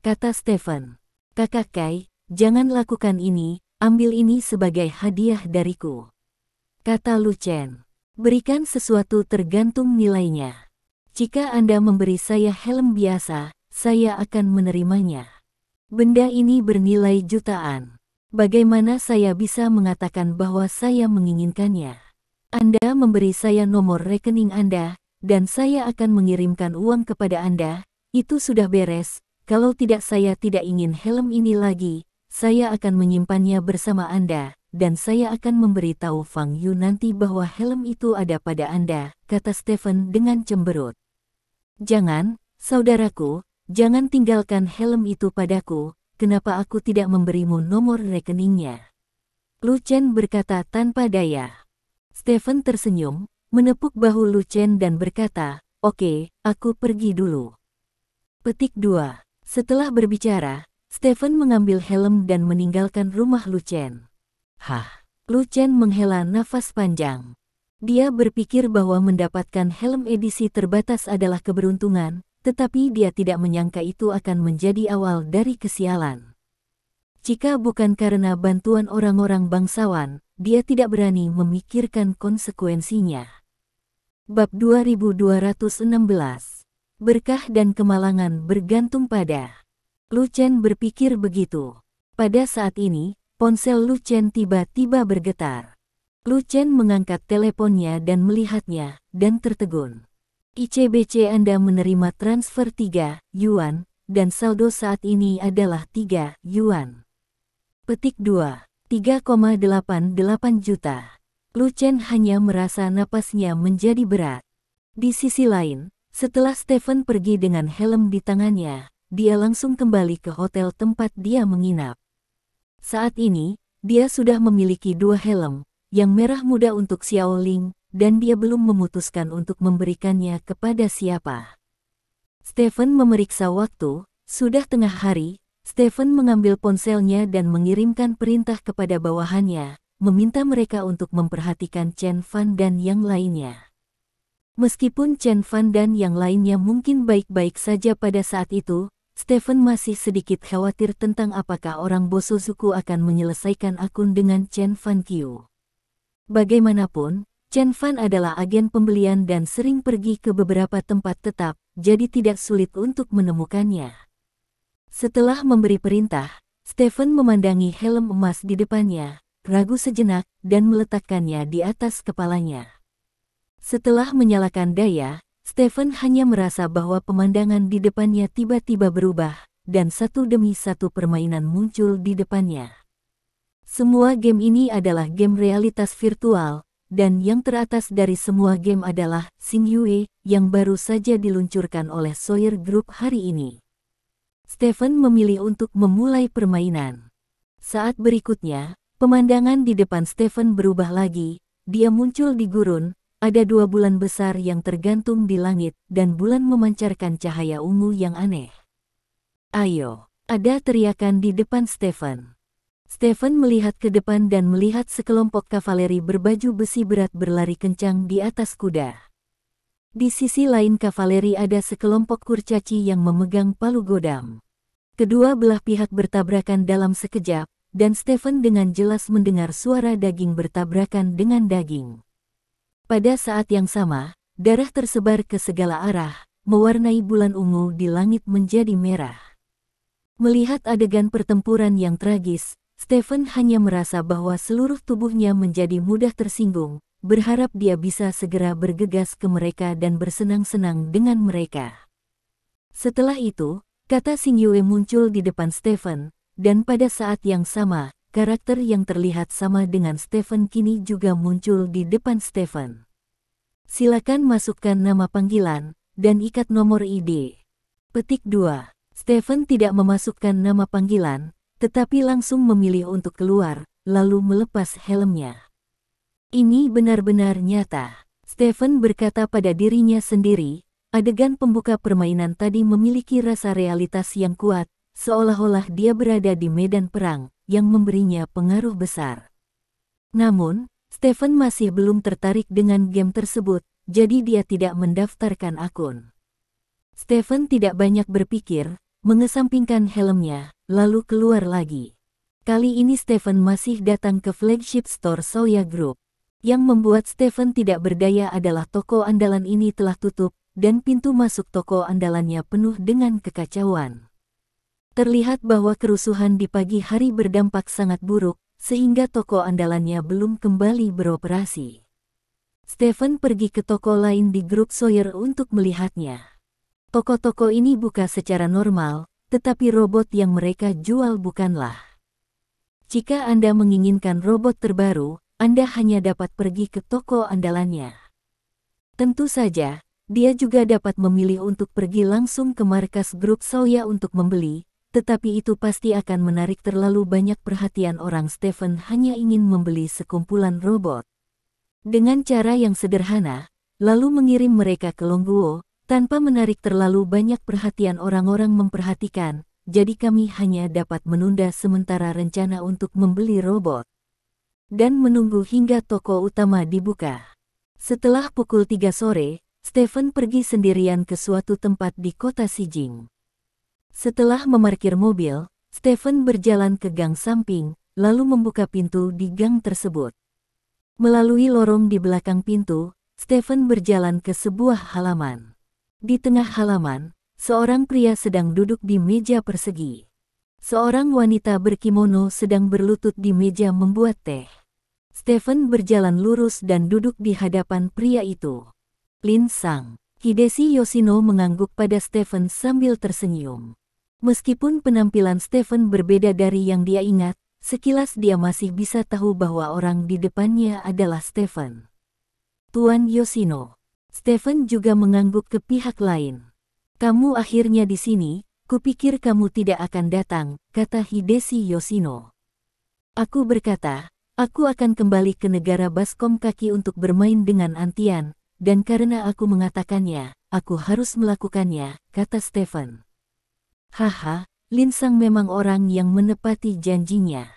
Kata Stephen. Kakak Kai, jangan lakukan ini, ambil ini sebagai hadiah dariku. Kata Lu Chen. Berikan sesuatu tergantung nilainya. Jika Anda memberi saya helm biasa, saya akan menerimanya. Benda ini bernilai jutaan. Bagaimana saya bisa mengatakan bahwa saya menginginkannya? Anda memberi saya nomor rekening Anda, dan saya akan mengirimkan uang kepada Anda, itu sudah beres. Kalau tidak saya tidak ingin helm ini lagi, saya akan menyimpannya bersama Anda, dan saya akan memberitahu Fang Yu nanti bahwa helm itu ada pada Anda, kata Stephen dengan cemberut. Jangan, saudaraku, jangan tinggalkan helm itu padaku, kenapa aku tidak memberimu nomor rekeningnya? Lu Chen berkata tanpa daya. Stephen tersenyum, menepuk bahu Lu Chen dan berkata, oke, aku pergi dulu. Petik 2. Setelah berbicara, Stephen mengambil helm dan meninggalkan rumah Lu Chen. Hah, Lu Chen menghela nafas panjang. Dia berpikir bahwa mendapatkan helm edisi terbatas adalah keberuntungan, tetapi dia tidak menyangka itu akan menjadi awal dari kesialan. Jika bukan karena bantuan orang-orang bangsawan, dia tidak berani memikirkan konsekuensinya. Bab 2216. Berkah dan kemalangan bergantung pada. Lu Chen berpikir begitu. Pada saat ini, ponsel Lu Chen tiba-tiba bergetar. Lu Chen mengangkat teleponnya dan melihatnya, dan tertegun. ICBC Anda menerima transfer 3 yuan, dan saldo saat ini adalah 3 yuan. Petik 2. 3,88 juta. Lu Chen hanya merasa napasnya menjadi berat. Di sisi lain, setelah Stephen pergi dengan helm di tangannya, dia langsung kembali ke hotel tempat dia menginap. Saat ini, dia sudah memiliki 2 helm, yang merah muda untuk Xiao Ling, dan dia belum memutuskan untuk memberikannya kepada siapa. Stephen memeriksa waktu, sudah tengah hari. Stephen mengambil ponselnya dan mengirimkan perintah kepada bawahannya, meminta mereka untuk memperhatikan Chen Fan dan yang lainnya. Meskipun Chen Fan dan yang lainnya mungkin baik-baik saja pada saat itu, Stephen masih sedikit khawatir tentang apakah orang Bosozuku akan menyelesaikan akun dengan Chen Fan Qiu. Bagaimanapun, Chen Fan adalah agen pembelian dan sering pergi ke beberapa tempat tetap, jadi tidak sulit untuk menemukannya. Setelah memberi perintah, Stephen memandangi helm emas di depannya, ragu sejenak, dan meletakkannya di atas kepalanya. Setelah menyalakan daya, Stephen hanya merasa bahwa pemandangan di depannya tiba-tiba berubah, dan satu demi satu permainan muncul di depannya. Semua game ini adalah game realitas virtual, dan yang teratas dari semua game adalah Xingyue yang baru saja diluncurkan oleh Sawyer Group hari ini. Stephen memilih untuk memulai permainan. Saat berikutnya, pemandangan di depan Stephen berubah lagi. Dia muncul di gurun, ada 2 bulan besar yang tergantung di langit, dan bulan memancarkan cahaya ungu yang aneh. "Ayo!" ada teriakan di depan Stephen. Stephen melihat ke depan dan melihat sekelompok kavaleri berbaju besi berat berlari kencang di atas kuda. Di sisi lain kavaleri ada sekelompok kurcaci yang memegang palu godam. Kedua belah pihak bertabrakan dalam sekejap, dan Stephen dengan jelas mendengar suara daging bertabrakan dengan daging. Pada saat yang sama, darah tersebar ke segala arah, mewarnai bulan ungu di langit menjadi merah. Melihat adegan pertempuran yang tragis, Stephen hanya merasa bahwa seluruh tubuhnya menjadi mudah tersinggung, berharap dia bisa segera bergegas ke mereka dan bersenang-senang dengan mereka. Setelah itu, kata Xingyue muncul di depan Stephen, dan pada saat yang sama, karakter yang terlihat sama dengan Stephen kini juga muncul di depan Stephen. "Silakan masukkan nama panggilan, dan ikat nomor ID." Petik 2. Stephen tidak memasukkan nama panggilan, tetapi langsung memilih untuk keluar, lalu melepas helmnya. "Ini benar-benar nyata," Stephen berkata pada dirinya sendiri. Adegan pembuka permainan tadi memiliki rasa realitas yang kuat, seolah-olah dia berada di medan perang, yang memberinya pengaruh besar. Namun, Stephen masih belum tertarik dengan game tersebut, jadi dia tidak mendaftarkan akun. Stephen tidak banyak berpikir, mengesampingkan helmnya, lalu keluar lagi. Kali ini Stephen masih datang ke flagship store Sawyer Group. Yang membuat Stephen tidak berdaya adalah toko andalan ini telah tutup, dan pintu masuk toko andalannya penuh dengan kekacauan. Terlihat bahwa kerusuhan di pagi hari berdampak sangat buruk, sehingga toko andalannya belum kembali beroperasi. Stephen pergi ke toko lain di grup Sawyer untuk melihatnya. Toko-toko ini buka secara normal, tetapi robot yang mereka jual bukanlah. Jika Anda menginginkan robot terbaru, Anda hanya dapat pergi ke toko andalannya. Tentu saja, dia juga dapat memilih untuk pergi langsung ke markas grup Sawyer untuk membeli, tetapi itu pasti akan menarik terlalu banyak perhatian orang. Stephen hanya ingin membeli sekumpulan robot. Dengan cara yang sederhana, lalu mengirim mereka ke Longguo, tanpa menarik terlalu banyak perhatian orang-orang memperhatikan, jadi kami hanya dapat menunda sementara rencana untuk membeli robot. Dan menunggu hingga toko utama dibuka. Setelah pukul 3 sore, Stephen pergi sendirian ke suatu tempat di kota Xijing. Setelah memarkir mobil, Stephen berjalan ke gang samping, lalu membuka pintu di gang tersebut. Melalui lorong di belakang pintu, Stephen berjalan ke sebuah halaman. Di tengah halaman, seorang pria sedang duduk di meja persegi. Seorang wanita berkimono sedang berlutut di meja membuat teh. Stephen berjalan lurus dan duduk di hadapan pria itu. "Lin Sang." Hideshi Yoshino mengangguk pada Stephen sambil tersenyum. Meskipun penampilan Stephen berbeda dari yang dia ingat, sekilas dia masih bisa tahu bahwa orang di depannya adalah Stephen. "Tuan Yoshino." Stephen juga mengangguk ke pihak lain. "Kamu akhirnya di sini, kupikir kamu tidak akan datang," kata Hideshi Yoshino. "Aku berkata, aku akan kembali ke negara Baskom Kaki untuk bermain dengan Antian, dan karena aku mengatakannya, aku harus melakukannya," kata Stephen. "Haha, Lin Sang memang orang yang menepati janjinya.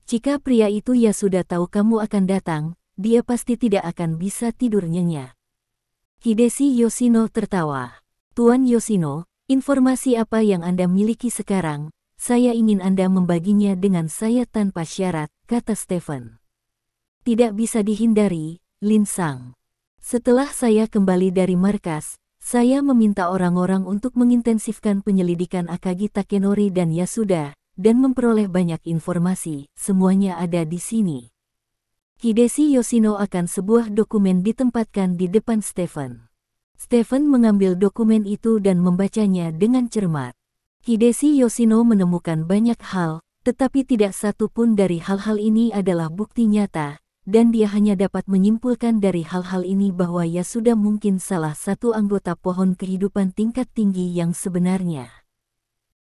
Jika pria itu ya sudah tahu kamu akan datang, dia pasti tidak akan bisa tidur nyenyak." Hideshi Yoshino tertawa. "Tuan Yoshino, informasi apa yang Anda miliki sekarang? Saya ingin Anda membaginya dengan saya tanpa syarat," kata Stephen. "Tidak bisa dihindari, Lin Sang. Setelah saya kembali dari markas, saya meminta orang-orang untuk mengintensifkan penyelidikan Akagi Takenori dan Yasuda, dan memperoleh banyak informasi, semuanya ada di sini. Hideshi Yoshino akan sebuah dokumen ditempatkan di depan Stephen. Stephen mengambil dokumen itu dan membacanya dengan cermat. Hideshi Yoshino menemukan banyak hal, tetapi tidak satu pun dari hal-hal ini adalah bukti nyata, dan dia hanya dapat menyimpulkan dari hal-hal ini bahwa Yasuda mungkin salah satu anggota pohon kehidupan tingkat tinggi yang sebenarnya.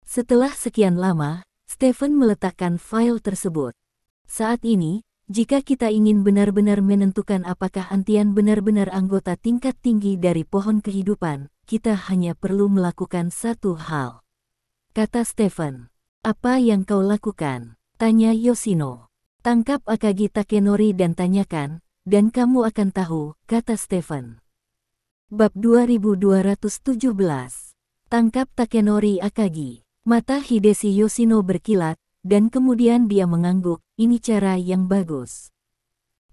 Setelah sekian lama, Stephen meletakkan file tersebut. Saat ini, jika kita ingin benar-benar menentukan apakah Antian benar-benar anggota tingkat tinggi dari pohon kehidupan, kita hanya perlu melakukan satu hal. Kata Stephen. Apa yang kau lakukan? Tanya Yoshino. Tangkap Akagi Takenori dan tanyakan, dan kamu akan tahu, kata Stephen. Bab 2217. Tangkap Takenori Akagi. Mata Hideshi Yoshino berkilat, dan kemudian dia mengangguk, ini cara yang bagus.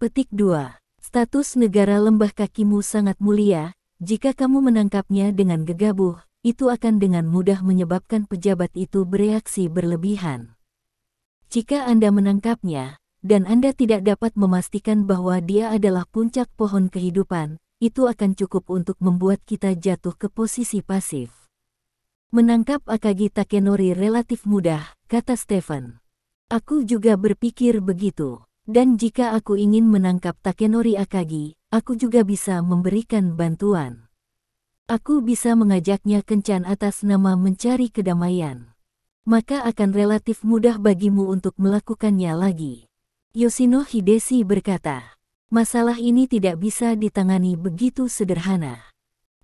Petik 2. Status negara lembah kakimu sangat mulia, jika kamu menangkapnya dengan gegabah, itu akan dengan mudah menyebabkan pejabat itu bereaksi berlebihan. Jika Anda menangkapnya, dan Anda tidak dapat memastikan bahwa dia adalah puncak pohon kehidupan, itu akan cukup untuk membuat kita jatuh ke posisi pasif. Menangkap Akagi Takenori relatif mudah, kata Stephen. Aku juga berpikir begitu. Dan jika aku ingin menangkap Takenori Akagi, aku juga bisa memberikan bantuan. Aku bisa mengajaknya kencan atas nama mencari kedamaian. Maka akan relatif mudah bagimu untuk melakukannya lagi. Yoshino Hideshi berkata, masalah ini tidak bisa ditangani begitu sederhana.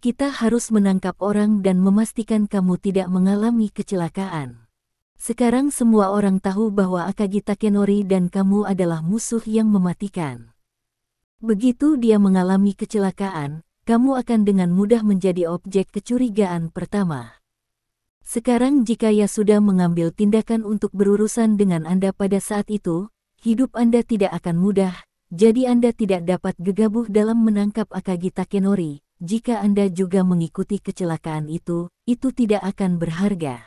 Kita harus menangkap orang dan memastikan kamu tidak mengalami kecelakaan. Sekarang semua orang tahu bahwa Akagi Takenori dan kamu adalah musuh yang mematikan. Begitu dia mengalami kecelakaan, kamu akan dengan mudah menjadi objek kecurigaan pertama. Sekarang jika Yasuda mengambil tindakan untuk berurusan dengan Anda pada saat itu, hidup Anda tidak akan mudah, jadi Anda tidak dapat gegabah dalam menangkap Akagi Takenori. Jika Anda juga mengikuti kecelakaan itu tidak akan berharga.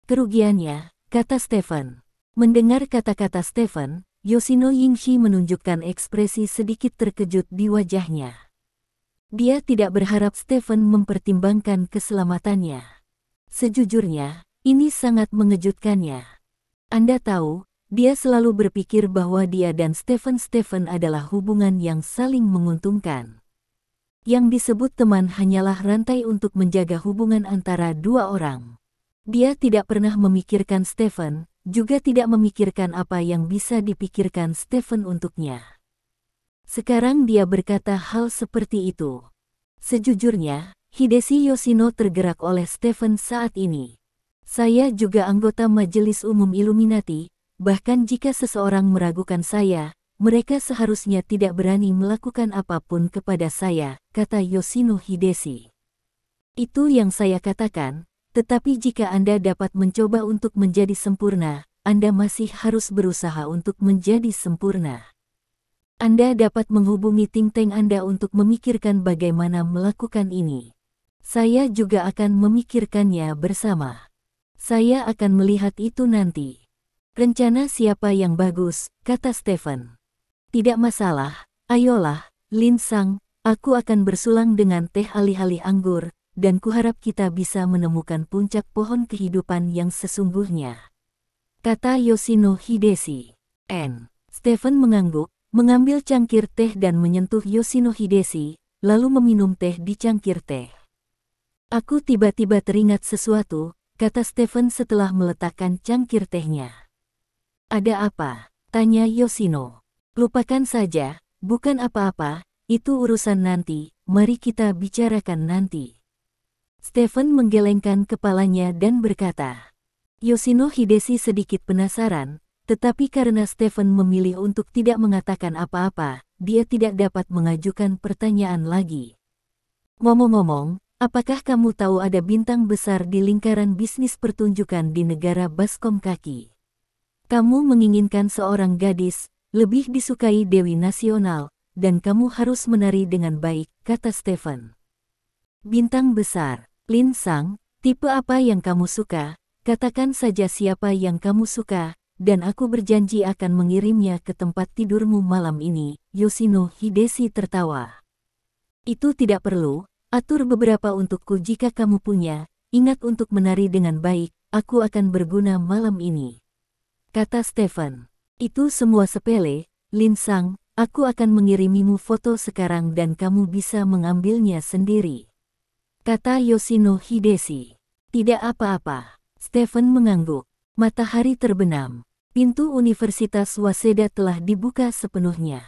Kerugiannya, kata Stephen. Mendengar kata-kata Stephen, Yoshino Yingshi menunjukkan ekspresi sedikit terkejut di wajahnya. Dia tidak berharap Stephen mempertimbangkan keselamatannya. Sejujurnya, ini sangat mengejutkannya. Anda tahu, dia selalu berpikir bahwa dia dan Stephen adalah hubungan yang saling menguntungkan. Yang disebut teman hanyalah rantai untuk menjaga hubungan antara dua orang. Dia tidak pernah memikirkan Stephen, juga tidak memikirkan apa yang bisa dipikirkan Stephen untuknya. Sekarang dia berkata hal seperti itu. Sejujurnya, Hideshi Yoshino tergerak oleh Stephen saat ini. Saya juga anggota Majelis Umum Illuminati, bahkan jika seseorang meragukan saya, mereka seharusnya tidak berani melakukan apapun kepada saya, kata Yoshino Hideshi. Itu yang saya katakan, tetapi jika Anda dapat mencoba untuk menjadi sempurna, Anda masih harus berusaha untuk menjadi sempurna. Anda dapat menghubungi think tank Anda untuk memikirkan bagaimana melakukan ini. Saya juga akan memikirkannya bersama. Saya akan melihat itu nanti. Rencana siapa yang bagus, kata Stephen. Tidak masalah, ayolah, Lin Sang, aku akan bersulang dengan teh alih-alih anggur, dan kuharap kita bisa menemukan puncak pohon kehidupan yang sesungguhnya. Kata Yoshino Hideshi. Stephen mengangguk, mengambil cangkir teh dan menyentuh Yoshino Hideshi, lalu meminum teh di cangkir teh. Aku tiba-tiba teringat sesuatu, kata Stephen setelah meletakkan cangkir tehnya. Ada apa? Tanya Yoshino. Lupakan saja, bukan apa-apa, itu urusan nanti, mari kita bicarakan nanti. Stephen menggelengkan kepalanya dan berkata. Yoshino Hideshi sedikit penasaran, tetapi karena Stephen memilih untuk tidak mengatakan apa-apa, dia tidak dapat mengajukan pertanyaan lagi. Ngomong-ngomong, apakah kamu tahu ada bintang besar di lingkaran bisnis pertunjukan di negara Baskom Kaki? Kamu menginginkan seorang gadis, lebih disukai Dewi Nasional, dan kamu harus menari dengan baik, kata Stephen. Bintang besar, Lin Sang, tipe apa yang kamu suka? katakan saja siapa yang kamu suka, dan aku berjanji akan mengirimnya ke tempat tidurmu malam ini." Yoshino Hideshi tertawa. "Itu tidak perlu, atur beberapa untukku jika kamu punya. Ingat untuk menari dengan baik, aku akan berguna malam ini," kata Stephen. "Itu semua sepele, Lin Sang, aku akan mengirimimu foto sekarang dan kamu bisa mengambilnya sendiri," kata Yoshino Hideshi. "Tidak apa-apa." Stephen mengangguk. Matahari terbenam. Pintu Universitas Waseda telah dibuka sepenuhnya.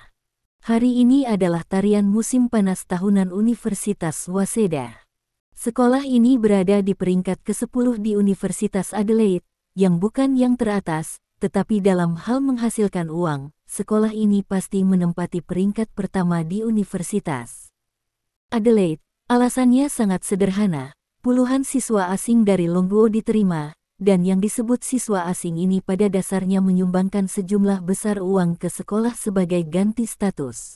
Hari ini adalah tarian musim panas tahunan Universitas Waseda. Sekolah ini berada di peringkat ke-10 di Universitas Adelaide, yang bukan yang teratas, tetapi dalam hal menghasilkan uang, sekolah ini pasti menempati peringkat pertama di Universitas Adelaide. Alasannya sangat sederhana, puluhan siswa asing dari Longguo diterima, dan yang disebut siswa asing ini pada dasarnya menyumbangkan sejumlah besar uang ke sekolah sebagai ganti status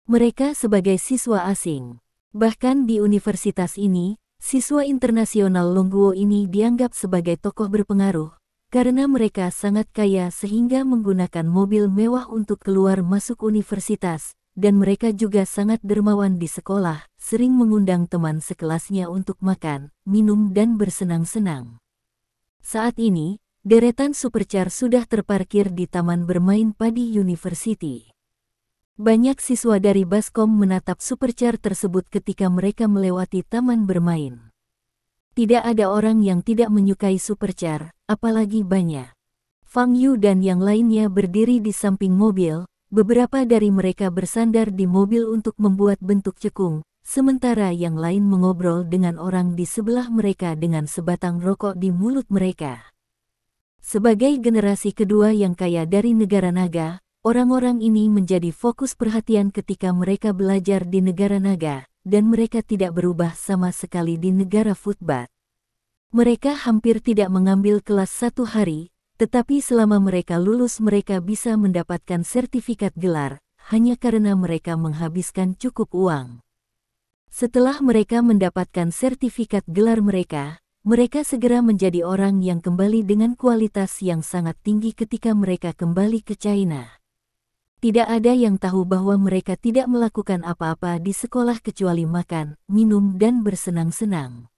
mereka sebagai siswa asing. Bahkan di universitas ini, siswa internasional Longguo ini dianggap sebagai tokoh berpengaruh, karena mereka sangat kaya sehingga menggunakan mobil mewah untuk keluar masuk universitas, dan mereka juga sangat dermawan di sekolah, sering mengundang teman sekelasnya untuk makan, minum dan bersenang-senang. Saat ini, deretan supercar sudah terparkir di Taman Bermain Padi University. Banyak siswa dari Baskom menatap supercar tersebut ketika mereka melewati taman bermain. Tidak ada orang yang tidak menyukai supercar, apalagi banyak. Fang Yu dan yang lainnya berdiri di samping mobil, beberapa dari mereka bersandar di mobil untuk membuat bentuk cekung, sementara yang lain mengobrol dengan orang di sebelah mereka dengan sebatang rokok di mulut mereka. Sebagai generasi kedua yang kaya dari negara naga, orang-orang ini menjadi fokus perhatian ketika mereka belajar di negara naga, dan mereka tidak berubah sama sekali di negara Futbat. Mereka hampir tidak mengambil kelas satu hari, tetapi selama mereka lulus mereka bisa mendapatkan sertifikat gelar, hanya karena mereka menghabiskan cukup uang. Setelah mereka mendapatkan sertifikat gelar mereka segera menjadi orang yang kembali dengan kualitas yang sangat tinggi ketika mereka kembali ke China. Tidak ada yang tahu bahwa mereka tidak melakukan apa-apa di sekolah kecuali makan, minum dan bersenang-senang.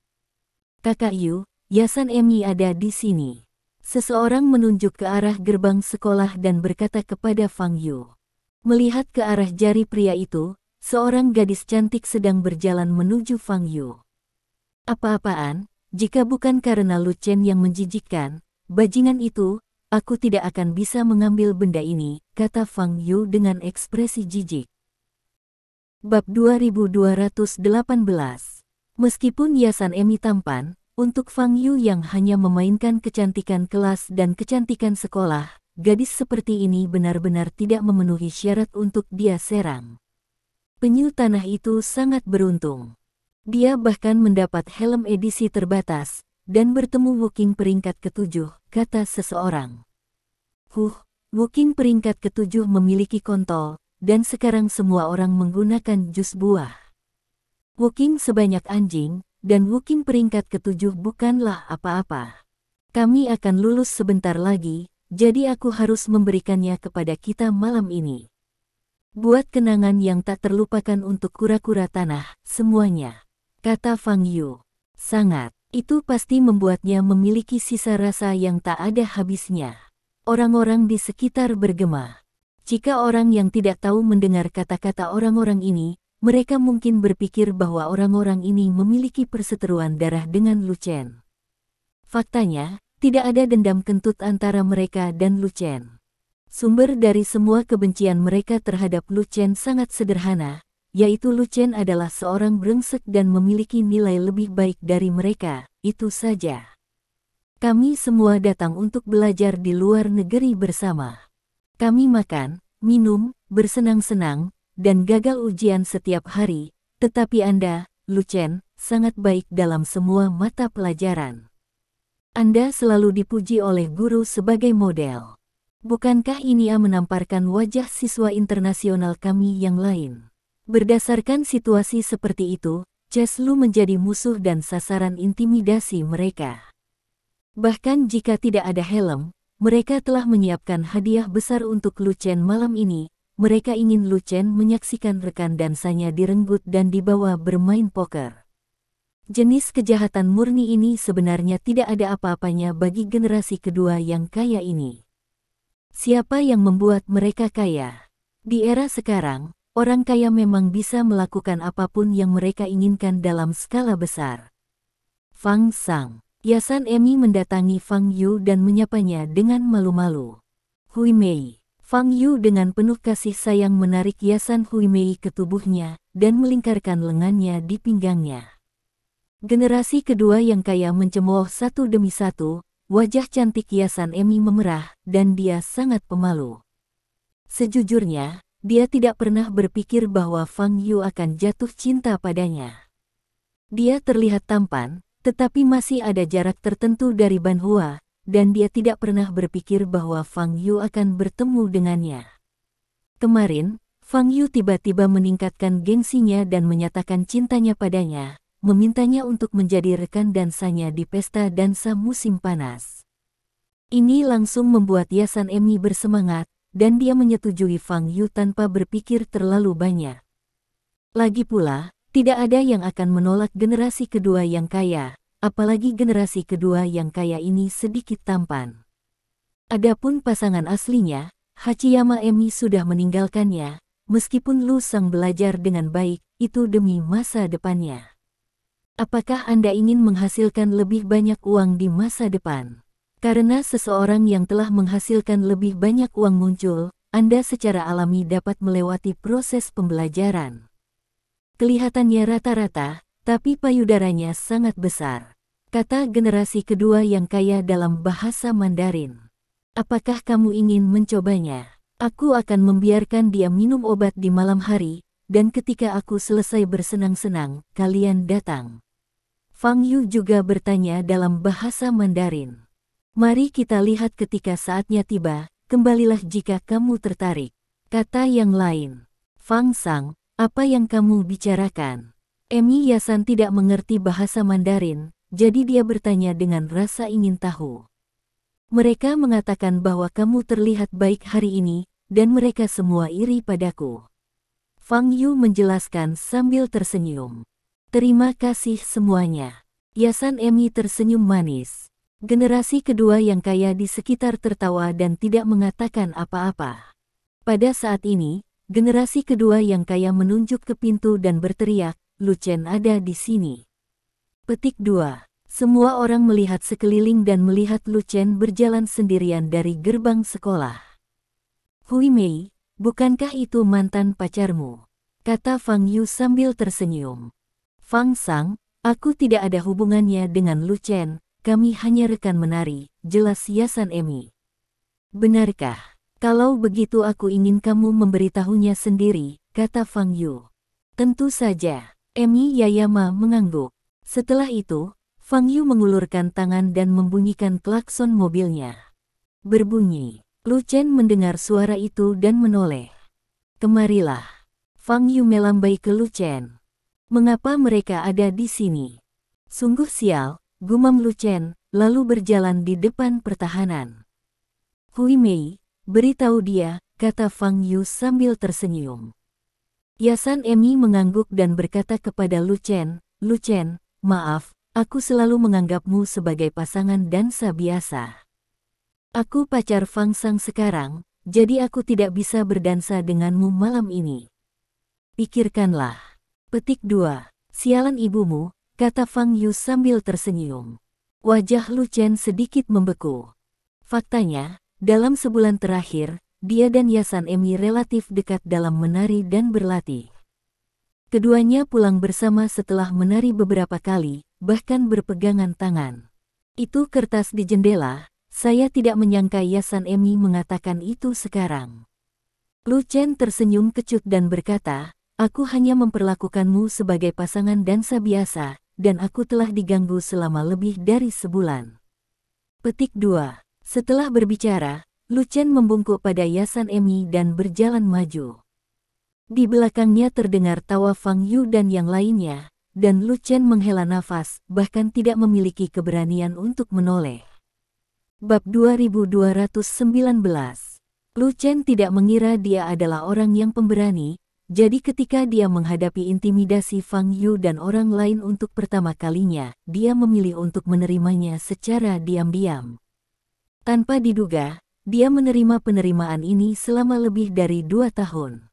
"Kakak Yu, Yasan Emi ada di sini." Seseorang menunjuk ke arah gerbang sekolah dan berkata kepada Fang Yu. Melihat ke arah jari pria itu, seorang gadis cantik sedang berjalan menuju Fang Yu. "Apa-apaan, jika bukan karena Lu Chen yang menjijikkan, bajingan itu, aku tidak akan bisa mengambil benda ini," kata Fang Yu dengan ekspresi jijik. Bab 2218. Meskipun Yasan Emi tampan, untuk Fang Yu yang hanya memainkan kecantikan kelas dan kecantikan sekolah, gadis seperti ini benar-benar tidak memenuhi syarat untuk dia serang. Penyu tanah itu sangat beruntung. Dia bahkan mendapat helm edisi terbatas, dan bertemu Wuking peringkat ke-7, kata seseorang. Wuking peringkat ke-7 memiliki kontol, dan sekarang semua orang menggunakan jus buah. Wuking sebanyak anjing, dan Wuking peringkat ke-7 bukanlah apa-apa. Kami akan lulus sebentar lagi, jadi aku harus memberikannya kepada kita malam ini. Buat kenangan yang tak terlupakan untuk kura-kura tanah, semuanya, kata Fang Yu. Sangat, itu pasti membuatnya memiliki sisa rasa yang tak ada habisnya. Orang-orang di sekitar bergema. Jika orang yang tidak tahu mendengar kata-kata orang-orang ini, mereka mungkin berpikir bahwa orang-orang ini memiliki perseteruan darah dengan Lu Chen. Faktanya, tidak ada dendam kentut antara mereka dan Lu Chen. Sumber dari semua kebencian mereka terhadap Lu Chen sangat sederhana, yaitu Lu Chen adalah seorang brengsek dan memiliki nilai lebih baik dari mereka, itu saja. Kami semua datang untuk belajar di luar negeri bersama. Kami makan, minum, bersenang-senang, dan gagal ujian setiap hari, tetapi Anda, Lu Chen, sangat baik dalam semua mata pelajaran. Anda selalu dipuji oleh guru sebagai model. Bukankah ini menamparkan wajah siswa internasional kami yang lain? Berdasarkan situasi seperti itu, Cheslu menjadi musuh dan sasaran intimidasi mereka. Bahkan jika tidak ada helm, mereka telah menyiapkan hadiah besar untuk Lu Chen malam ini. Mereka ingin Lu Chen menyaksikan rekan dansanya direnggut dan dibawa bermain poker. Jenis kejahatan murni ini sebenarnya tidak ada apa-apanya bagi generasi kedua yang kaya ini. Siapa yang membuat mereka kaya? Di era sekarang, orang kaya memang bisa melakukan apapun yang mereka inginkan dalam skala besar. Fang Sang. Yasan Emi mendatangi Fang Yu dan menyapanya dengan malu-malu. Hui Mei. Fang Yu dengan penuh kasih sayang menarik Yasan Hui Mei ke tubuhnya dan melingkarkan lengannya di pinggangnya. Generasi kedua yang kaya mencemooh satu demi satu, wajah cantik Yasan Emi memerah dan dia sangat pemalu. Sejujurnya, dia tidak pernah berpikir bahwa Fang Yu akan jatuh cinta padanya. Dia terlihat tampan, tetapi masih ada jarak tertentu dari Ban Hua, dan dia tidak pernah berpikir bahwa Fang Yu akan bertemu dengannya. Kemarin, Fang Yu tiba-tiba meningkatkan gengsinya dan menyatakan cintanya padanya, memintanya untuk menjadi rekan dansanya di pesta dansa musim panas. Ini langsung membuat Yasan Emi bersemangat, dan dia menyetujui Fang Yu tanpa berpikir terlalu banyak. Lagi pula, tidak ada yang akan menolak generasi kedua yang kaya, apalagi generasi kedua yang kaya ini sedikit tampan. Adapun pasangan aslinya, Hachiyama Emi sudah meninggalkannya, meskipun Lu Sang belajar dengan baik, itu demi masa depannya. Apakah Anda ingin menghasilkan lebih banyak uang di masa depan? Karena seseorang yang telah menghasilkan lebih banyak uang muncul, Anda secara alami dapat melewati proses pembelajaran. Kelihatannya rata-rata, tapi payudaranya sangat besar. Kata generasi kedua yang kaya dalam bahasa Mandarin. Apakah kamu ingin mencobanya? Aku akan membiarkan dia minum obat di malam hari, dan ketika aku selesai bersenang-senang, kalian datang. Fang Yu juga bertanya dalam bahasa Mandarin. Mari kita lihat ketika saatnya tiba, kembalilah jika kamu tertarik. Kata yang lain. Fang Sang, apa yang kamu bicarakan? Emi Yasan tidak mengerti bahasa Mandarin, jadi dia bertanya dengan rasa ingin tahu. Mereka mengatakan bahwa kamu terlihat baik hari ini, dan mereka semua iri padaku. Fang Yu menjelaskan sambil tersenyum. Terima kasih semuanya. Yasan Emi tersenyum manis. Generasi kedua yang kaya di sekitar tertawa dan tidak mengatakan apa-apa. Pada saat ini, generasi kedua yang kaya menunjuk ke pintu dan berteriak, Lu Chen ada di sini. Petik 2. Semua orang melihat sekeliling dan melihat Lu Chen berjalan sendirian dari gerbang sekolah. Hui Mei, bukankah itu mantan pacarmu? Kata Fang Yu sambil tersenyum. Fang Sang, aku tidak ada hubungannya dengan Lu Chen, kami hanya rekan menari, jelas Yasan Emi. Benarkah? Kalau begitu aku ingin kamu memberitahunya sendiri, kata Fang Yu. Tentu saja, Emi Yayama mengangguk. Setelah itu, Fang Yu mengulurkan tangan dan membunyikan klakson mobilnya. Berbunyi. Lu Chen mendengar suara itu dan menoleh. Kemarilah. Fang Yu melambai ke Lu Chen. Mengapa mereka ada di sini? Sungguh sial, gumam Lu Chen, lalu berjalan di depan pertahanan. Hui Mei, beritahu dia, kata Fang Yu sambil tersenyum. Yasan Emi mengangguk dan berkata kepada Lu Chen, Lu Chen, maaf, aku selalu menganggapmu sebagai pasangan dansa biasa. Aku pacar Fang Sang sekarang, jadi aku tidak bisa berdansa denganmu malam ini. Pikirkanlah. Petik 2. Sialan ibumu, kata Fang Yu sambil tersenyum. Wajah Lu Chen sedikit membeku. Faktanya, dalam sebulan terakhir, dia dan Yasan Emi relatif dekat dalam menari dan berlatih. Keduanya pulang bersama setelah menari beberapa kali, bahkan berpegangan tangan. Itu kertas di jendela, saya tidak menyangka Yasan Emi mengatakan itu sekarang. Lu Chen tersenyum kecut dan berkata, aku hanya memperlakukanmu sebagai pasangan dansa biasa, dan aku telah diganggu selama lebih dari sebulan. Petik 2. Setelah berbicara, Lu Chen membungkuk pada Yasan Emi dan berjalan maju. Di belakangnya terdengar tawa Fang Yu dan yang lainnya, dan Lu Chen menghela nafas, bahkan tidak memiliki keberanian untuk menoleh. Bab 2219. Lu Chen tidak mengira dia adalah orang yang pemberani, jadi ketika dia menghadapi intimidasi Fang Yu dan orang lain untuk pertama kalinya, dia memilih untuk menerimanya secara diam-diam. Tanpa diduga, dia menerima penerimaan ini selama lebih dari 2 tahun.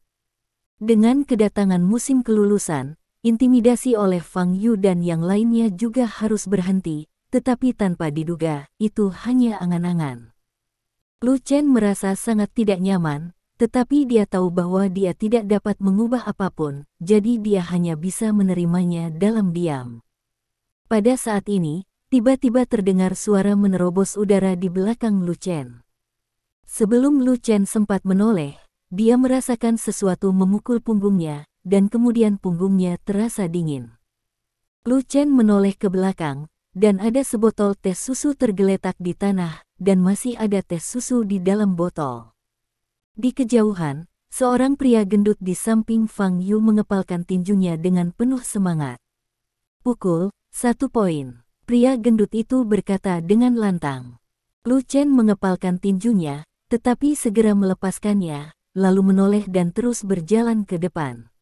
Dengan kedatangan musim kelulusan, intimidasi oleh Fang Yu dan yang lainnya juga harus berhenti, tetapi tanpa diduga, itu hanya angan-angan. Lu Chen merasa sangat tidak nyaman, tetapi dia tahu bahwa dia tidak dapat mengubah apapun, jadi dia hanya bisa menerimanya dalam diam. Pada saat ini, tiba-tiba terdengar suara menerobos udara di belakang Lu Chen. Sebelum Lu Chen sempat menoleh, dia merasakan sesuatu memukul punggungnya, dan kemudian punggungnya terasa dingin. Lu Chen menoleh ke belakang, dan ada sebotol teh susu tergeletak di tanah, dan masih ada teh susu di dalam botol. Di kejauhan, seorang pria gendut di samping Fang Yu mengepalkan tinjunya dengan penuh semangat. "Pukul, 1 poin," pria gendut itu berkata dengan lantang. Lu Chen mengepalkan tinjunya, tetapi segera melepaskannya, lalu menoleh dan terus berjalan ke depan.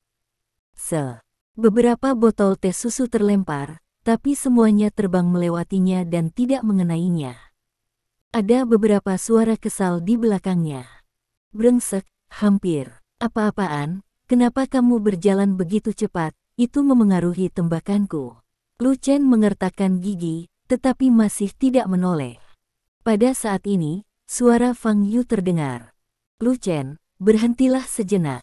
Beberapa botol teh susu terlempar, tapi semuanya terbang melewatinya dan tidak mengenainya. Ada beberapa suara kesal di belakangnya. "Brengsek, hampir. Apa-apaan, kenapa kamu berjalan begitu cepat, itu memengaruhi tembakanku." Lu Chen mengertakkan gigi, tetapi masih tidak menoleh. Pada saat ini, suara Fang Yu terdengar. "Lu Chen, berhentilah sejenak."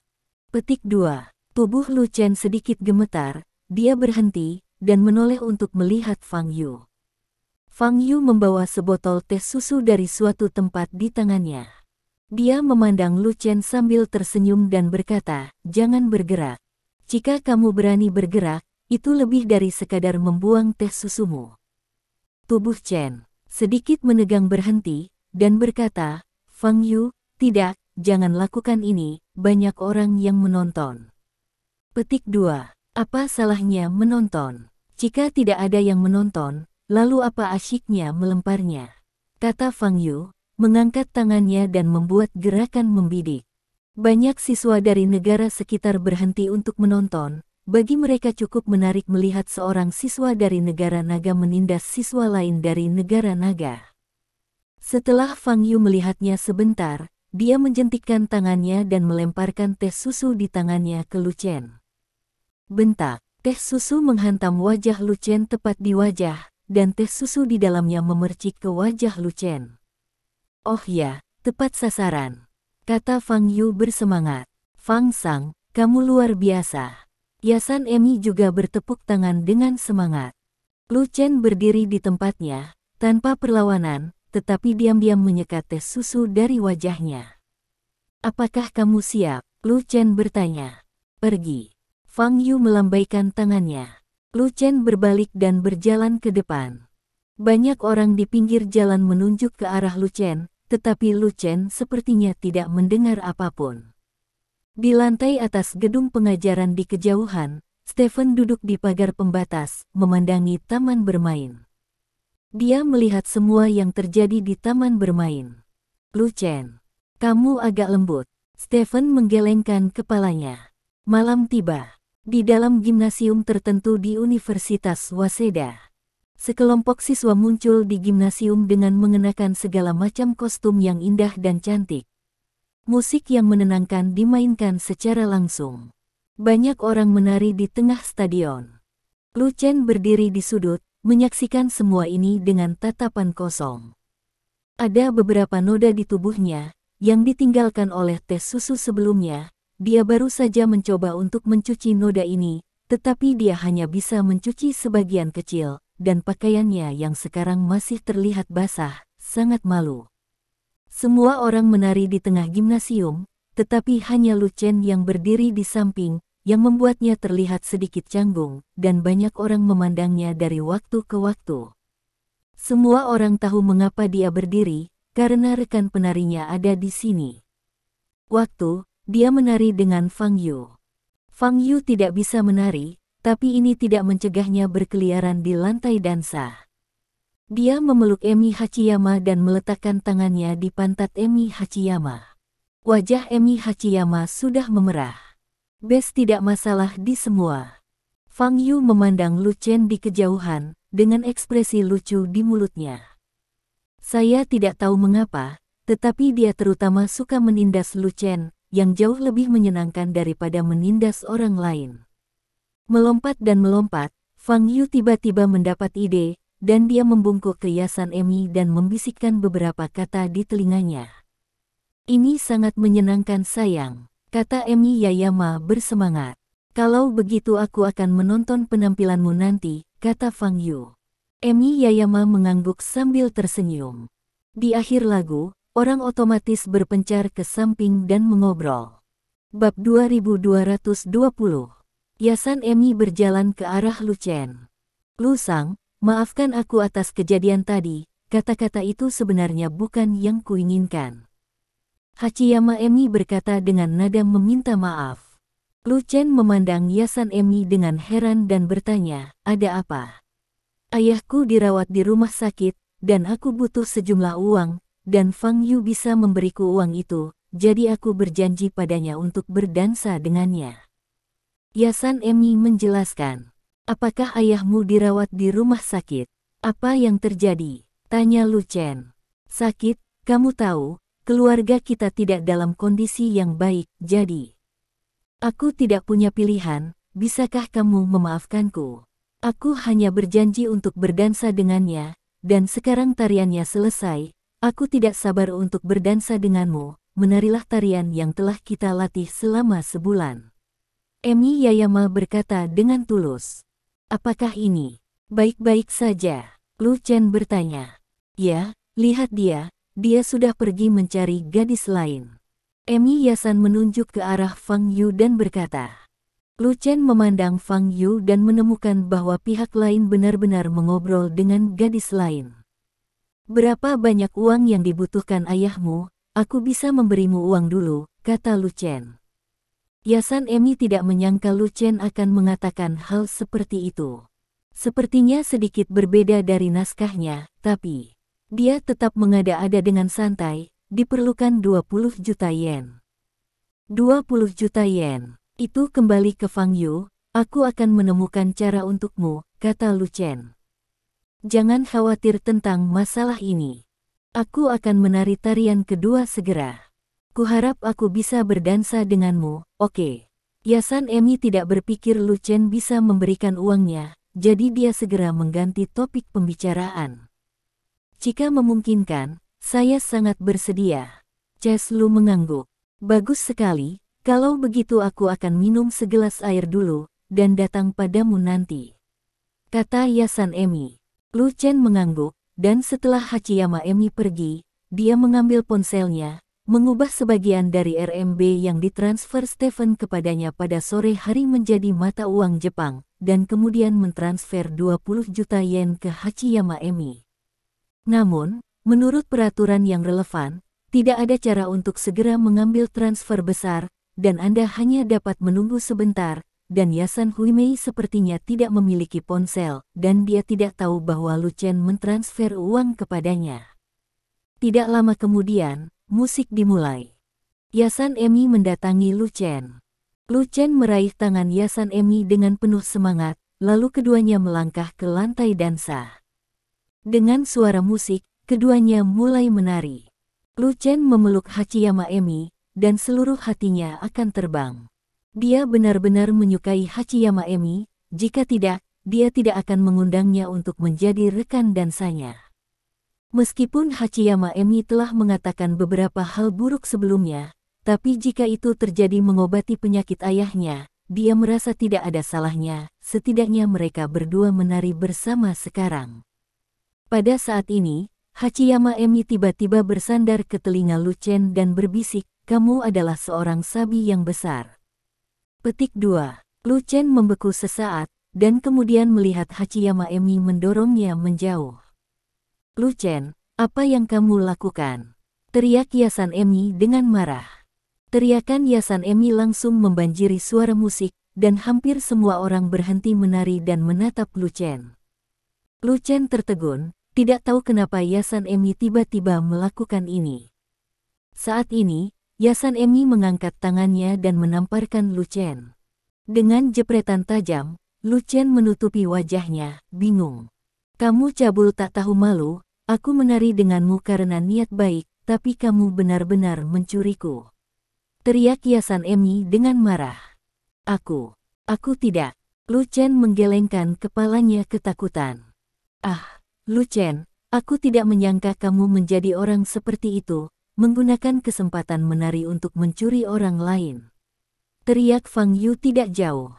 Petik 2. Tubuh Lu Chen sedikit gemetar, dia berhenti, dan menoleh untuk melihat Fang Yu. Fang Yu membawa sebotol teh susu dari suatu tempat di tangannya. Dia memandang Lu Chen sambil tersenyum dan berkata, "Jangan bergerak. Jika kamu berani bergerak, itu lebih dari sekadar membuang teh susumu." Tubuh Chen sedikit menegang berhenti, dan berkata, "Fang Yu, tidak, jangan lakukan ini, banyak orang yang menonton." Petik 2. Apa salahnya menonton? Jika tidak ada yang menonton, lalu apa asyiknya melemparnya? Kata Fang Yu, mengangkat tangannya dan membuat gerakan membidik. Banyak siswa dari negara sekitar berhenti untuk menonton. Bagi mereka cukup menarik melihat seorang siswa dari negara naga menindas siswa lain dari negara naga. Setelah Fang Yu melihatnya sebentar, dia menjentikkan tangannya dan melemparkan teh susu di tangannya ke Lu Chen. Bentak, teh susu menghantam wajah Lu Chen tepat di wajah, dan teh susu di dalamnya memercik ke wajah Lu Chen. "Oh ya, tepat sasaran," kata Fang Yu bersemangat. "Fang Sang, kamu luar biasa." Yasan Emi juga bertepuk tangan dengan semangat. Lu Chen berdiri di tempatnya, tanpa perlawanan, tetapi diam-diam menyekat teh susu dari wajahnya. "Apakah kamu siap?" Lu Chen bertanya. "Pergi." Fang Yu melambaikan tangannya. Lu Chen berbalik dan berjalan ke depan. Banyak orang di pinggir jalan menunjuk ke arah Lu Chen, tetapi Lu Chen sepertinya tidak mendengar apapun. Di lantai atas gedung pengajaran di kejauhan, Stephen duduk di pagar pembatas, memandangi taman bermain. Dia melihat semua yang terjadi di taman bermain. "Lu Chen, kamu agak lembut." Stephen menggelengkan kepalanya. Malam tiba. Di dalam gimnasium tertentu di Universitas Waseda, sekelompok siswa muncul di gimnasium dengan mengenakan segala macam kostum yang indah dan cantik. Musik yang menenangkan dimainkan secara langsung. Banyak orang menari di tengah stadion. Lu Chen berdiri di sudut, menyaksikan semua ini dengan tatapan kosong. Ada beberapa noda di tubuhnya, yang ditinggalkan oleh teh susu sebelumnya. Dia baru saja mencoba untuk mencuci noda ini, tetapi dia hanya bisa mencuci sebagian kecil, dan pakaiannya yang sekarang masih terlihat basah, sangat malu. Semua orang menari di tengah gimnasium, tetapi hanya Lu Chen yang berdiri di samping, yang membuatnya terlihat sedikit canggung, dan banyak orang memandangnya dari waktu ke waktu. Semua orang tahu mengapa dia berdiri, karena rekan penarinya ada di sini. Dia menari dengan Fang Yu. Fang Yu tidak bisa menari, tapi ini tidak mencegahnya berkeliaran di lantai dansa. Dia memeluk Emi Hachiyama dan meletakkan tangannya di pantat Emi Hachiyama. Wajah Emi Hachiyama sudah memerah. Bes tidak masalah di semua. Fang Yu memandang Lu Chen di kejauhan, dengan ekspresi lucu di mulutnya. Saya tidak tahu mengapa, tetapi dia terutama suka menindas Lu Chen, yang jauh lebih menyenangkan daripada menindas orang lain. Melompat dan melompat, Fang Yu tiba-tiba mendapat ide, dan dia membungkuk ke Yasan Emi dan membisikkan beberapa kata di telinganya. Ini sangat menyenangkan sayang, kata Emi Yayama bersemangat. Kalau begitu aku akan menonton penampilanmu nanti, kata Fang Yu. Emi Yayama mengangguk sambil tersenyum. Di akhir lagu, orang otomatis berpencar ke samping dan mengobrol. Bab 2220. Yasan Emi berjalan ke arah Lu Chen. Lu Sang, maafkan aku atas kejadian tadi, kata-kata itu sebenarnya bukan yang kuinginkan. Hachiyama Emi berkata dengan nada meminta maaf. Lu Chen memandang Yasan Emi dengan heran dan bertanya, ada apa? Ayahku dirawat di rumah sakit, dan aku butuh sejumlah uang, dan Fang Yu bisa memberiku uang itu, jadi aku berjanji padanya untuk berdansa dengannya. Yasan Emi menjelaskan, apakah ayahmu dirawat di rumah sakit? Apa yang terjadi? Tanya Lu Chen. Sakit, kamu tahu, keluarga kita tidak dalam kondisi yang baik, jadi aku tidak punya pilihan, bisakah kamu memaafkanku? Aku hanya berjanji untuk berdansa dengannya, dan sekarang tariannya selesai, aku tidak sabar untuk berdansa denganmu, menarilah tarian yang telah kita latih selama sebulan. Emi Yayama berkata dengan tulus. Apakah ini baik-baik saja? Lu Chen bertanya. Ya, lihat dia sudah pergi mencari gadis lain. Emi Yasan menunjuk ke arah Fang Yu dan berkata. Lu Chen memandang Fang Yu dan menemukan bahwa pihak lain benar-benar mengobrol dengan gadis lain. Berapa banyak uang yang dibutuhkan ayahmu? Aku bisa memberimu uang dulu, kata Lu Chen. Yasan Emi tidak menyangka Lu Chen akan mengatakan hal seperti itu. Sepertinya sedikit berbeda dari naskahnya, tapi dia tetap mengada-ada dengan santai, diperlukan 20 juta yen. 20 juta yen, itu kembali ke Fang Yu, aku akan menemukan cara untukmu, kata Lu Chen. Jangan khawatir tentang masalah ini. Aku akan menari tarian kedua segera. Kuharap aku bisa berdansa denganmu, oke. Yasan Emi tidak berpikir Lu Chen bisa memberikan uangnya, jadi dia segera mengganti topik pembicaraan. Jika memungkinkan, saya sangat bersedia. Ches Lu mengangguk. Bagus sekali, kalau begitu aku akan minum segelas air dulu, dan datang padamu nanti. Kata Yasan Emi. Lu Chen mengangguk, dan setelah Hachiyama Emi pergi, dia mengambil ponselnya, mengubah sebagian dari RMB yang ditransfer Stephen kepadanya pada sore hari menjadi mata uang Jepang, dan kemudian mentransfer 20 juta yen ke Hachiyama Emi. Namun, menurut peraturan yang relevan, tidak ada cara untuk segera mengambil transfer besar, dan Anda hanya dapat menunggu sebentar, dan Yasan Huimei sepertinya tidak memiliki ponsel, dan dia tidak tahu bahwa Lu Chen mentransfer uang kepadanya. Tidak lama kemudian, musik dimulai. Yasan Emi mendatangi Lu Chen. Lu Chen meraih tangan Yasan Emi dengan penuh semangat, lalu keduanya melangkah ke lantai dansa. Dengan suara musik, keduanya mulai menari. Lu Chen memeluk Hachiyama Emi, dan seluruh hatinya akan terbang. Dia benar-benar menyukai Hachiyama Emi, jika tidak, dia tidak akan mengundangnya untuk menjadi rekan dansanya. Meskipun Hachiyama Emi telah mengatakan beberapa hal buruk sebelumnya, tapi jika itu terjadi mengobati penyakit ayahnya, dia merasa tidak ada salahnya, setidaknya mereka berdua menari bersama sekarang. Pada saat ini, Hachiyama Emi tiba-tiba bersandar ke telinga Lu Chen dan berbisik, kamu adalah seorang sabi yang besar. Petik 2. Lu Chen membeku sesaat, dan kemudian melihat Hachiyama Emi mendorongnya menjauh. Lu Chen, apa yang kamu lakukan? Teriak Yasan Emi dengan marah. Teriakan Yasan Emi langsung membanjiri suara musik, dan hampir semua orang berhenti menari dan menatap Lu Chen. Lu Chen tertegun, Tidak tahu kenapa Yasan Emi tiba-tiba melakukan ini. Saat ini, Yasan Emi mengangkat tangannya dan menamparkan Lu Chen. Dengan jepretan tajam, Lu Chen menutupi wajahnya, bingung. Kamu cabul tak tahu malu, aku menari denganmu karena niat baik, tapi kamu benar-benar mencuriku. Teriak Yasan Emi dengan marah. Aku tidak. Lu Chen menggelengkan kepalanya ketakutan. Ah, Lu Chen, aku tidak menyangka kamu menjadi orang seperti itu, menggunakan kesempatan menari untuk mencuri orang lain. Teriak Fang Yu tidak jauh.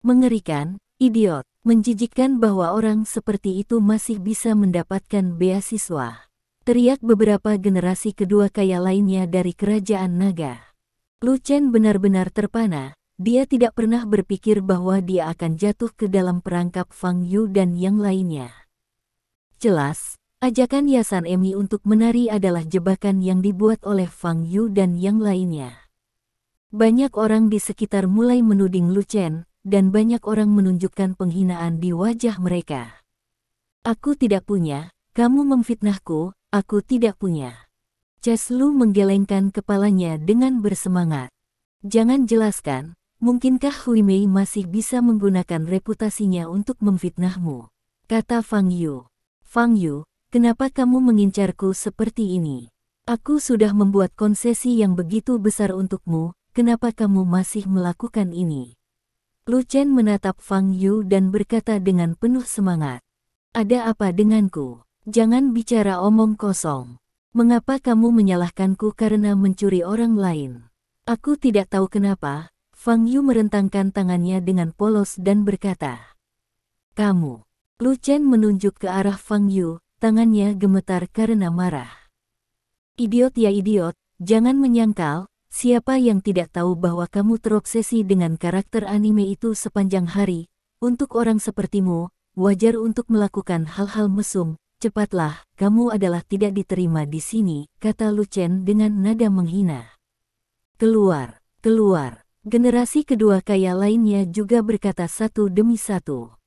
Mengerikan, idiot, menjijikkan bahwa orang seperti itu masih bisa mendapatkan beasiswa. Teriak beberapa generasi kedua kaya lainnya dari kerajaan naga. Lu Chen benar-benar terpana, dia tidak pernah berpikir bahwa dia akan jatuh ke dalam perangkap Fang Yu dan yang lainnya. Jelas, ajakan Yasan Emi untuk menari adalah jebakan yang dibuat oleh Fang Yu dan yang lainnya. Banyak orang di sekitar mulai menuding Lu Chen, dan banyak orang menunjukkan penghinaan di wajah mereka. Aku tidak punya, kamu memfitnahku, aku tidak punya. Ches Lu menggelengkan kepalanya dengan bersemangat. Jangan jelaskan, mungkinkah Hui Mei masih bisa menggunakan reputasinya untuk memfitnahmu? Kata Fang Yu. Fang Yu, kenapa kamu mengincarku seperti ini? Aku sudah membuat konsesi yang begitu besar untukmu, kenapa kamu masih melakukan ini? Lu Chen menatap Fang Yu dan berkata dengan penuh semangat. Ada apa denganku? Jangan bicara omong kosong. Mengapa kamu menyalahkanku karena mencuri orang lain? Aku tidak tahu kenapa. Fang Yu merentangkan tangannya dengan polos dan berkata. Kamu. Lu Chen menunjuk ke arah Fang Yu, tangannya gemetar karena marah. Idiot ya idiot, jangan menyangkal, siapa yang tidak tahu bahwa kamu terobsesi dengan karakter anime itu sepanjang hari. Untuk orang sepertimu, wajar untuk melakukan hal-hal mesum. Cepatlah, kamu adalah tidak diterima di sini, kata Lu Chen dengan nada menghina. Keluar, keluar. Generasi kedua kaya lainnya juga berkata satu demi satu.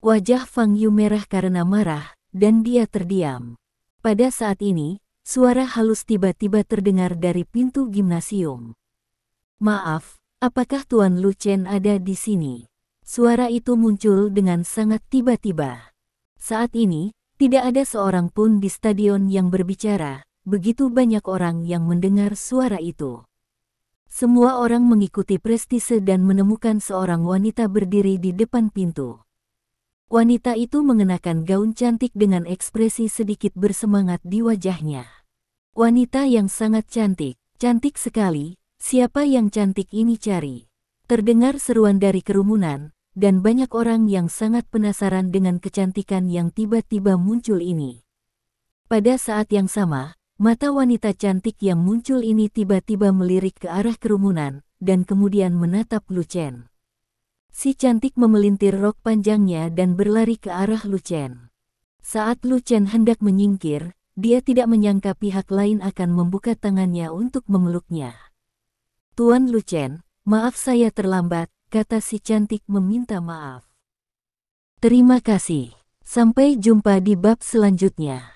Wajah Fang Yu merah karena marah, dan dia terdiam. Pada saat ini, suara halus tiba-tiba terdengar dari pintu gimnasium. Maaf, apakah Tuan Lu Chen ada di sini? Suara itu muncul dengan sangat tiba-tiba. Saat ini, tidak ada seorang pun di stadion yang berbicara, begitu banyak orang yang mendengar suara itu. Semua orang mengikuti prestise dan menemukan seorang wanita berdiri di depan pintu. Wanita itu mengenakan gaun cantik dengan ekspresi sedikit bersemangat di wajahnya. Wanita yang sangat cantik, cantik sekali, siapa yang cantik ini cari? Terdengar seruan dari kerumunan, dan banyak orang yang sangat penasaran dengan kecantikan yang tiba-tiba muncul ini. Pada saat yang sama, mata wanita cantik yang muncul ini tiba-tiba melirik ke arah kerumunan, dan kemudian menatap Lu Chen. Si cantik memelintir rok panjangnya dan berlari ke arah Lu Chen. Saat Lu Chen hendak menyingkir, dia tidak menyangka pihak lain akan membuka tangannya untuk memeluknya. Tuan Lu Chen, maaf saya terlambat, kata si cantik meminta maaf. Terima kasih. Sampai jumpa di bab selanjutnya.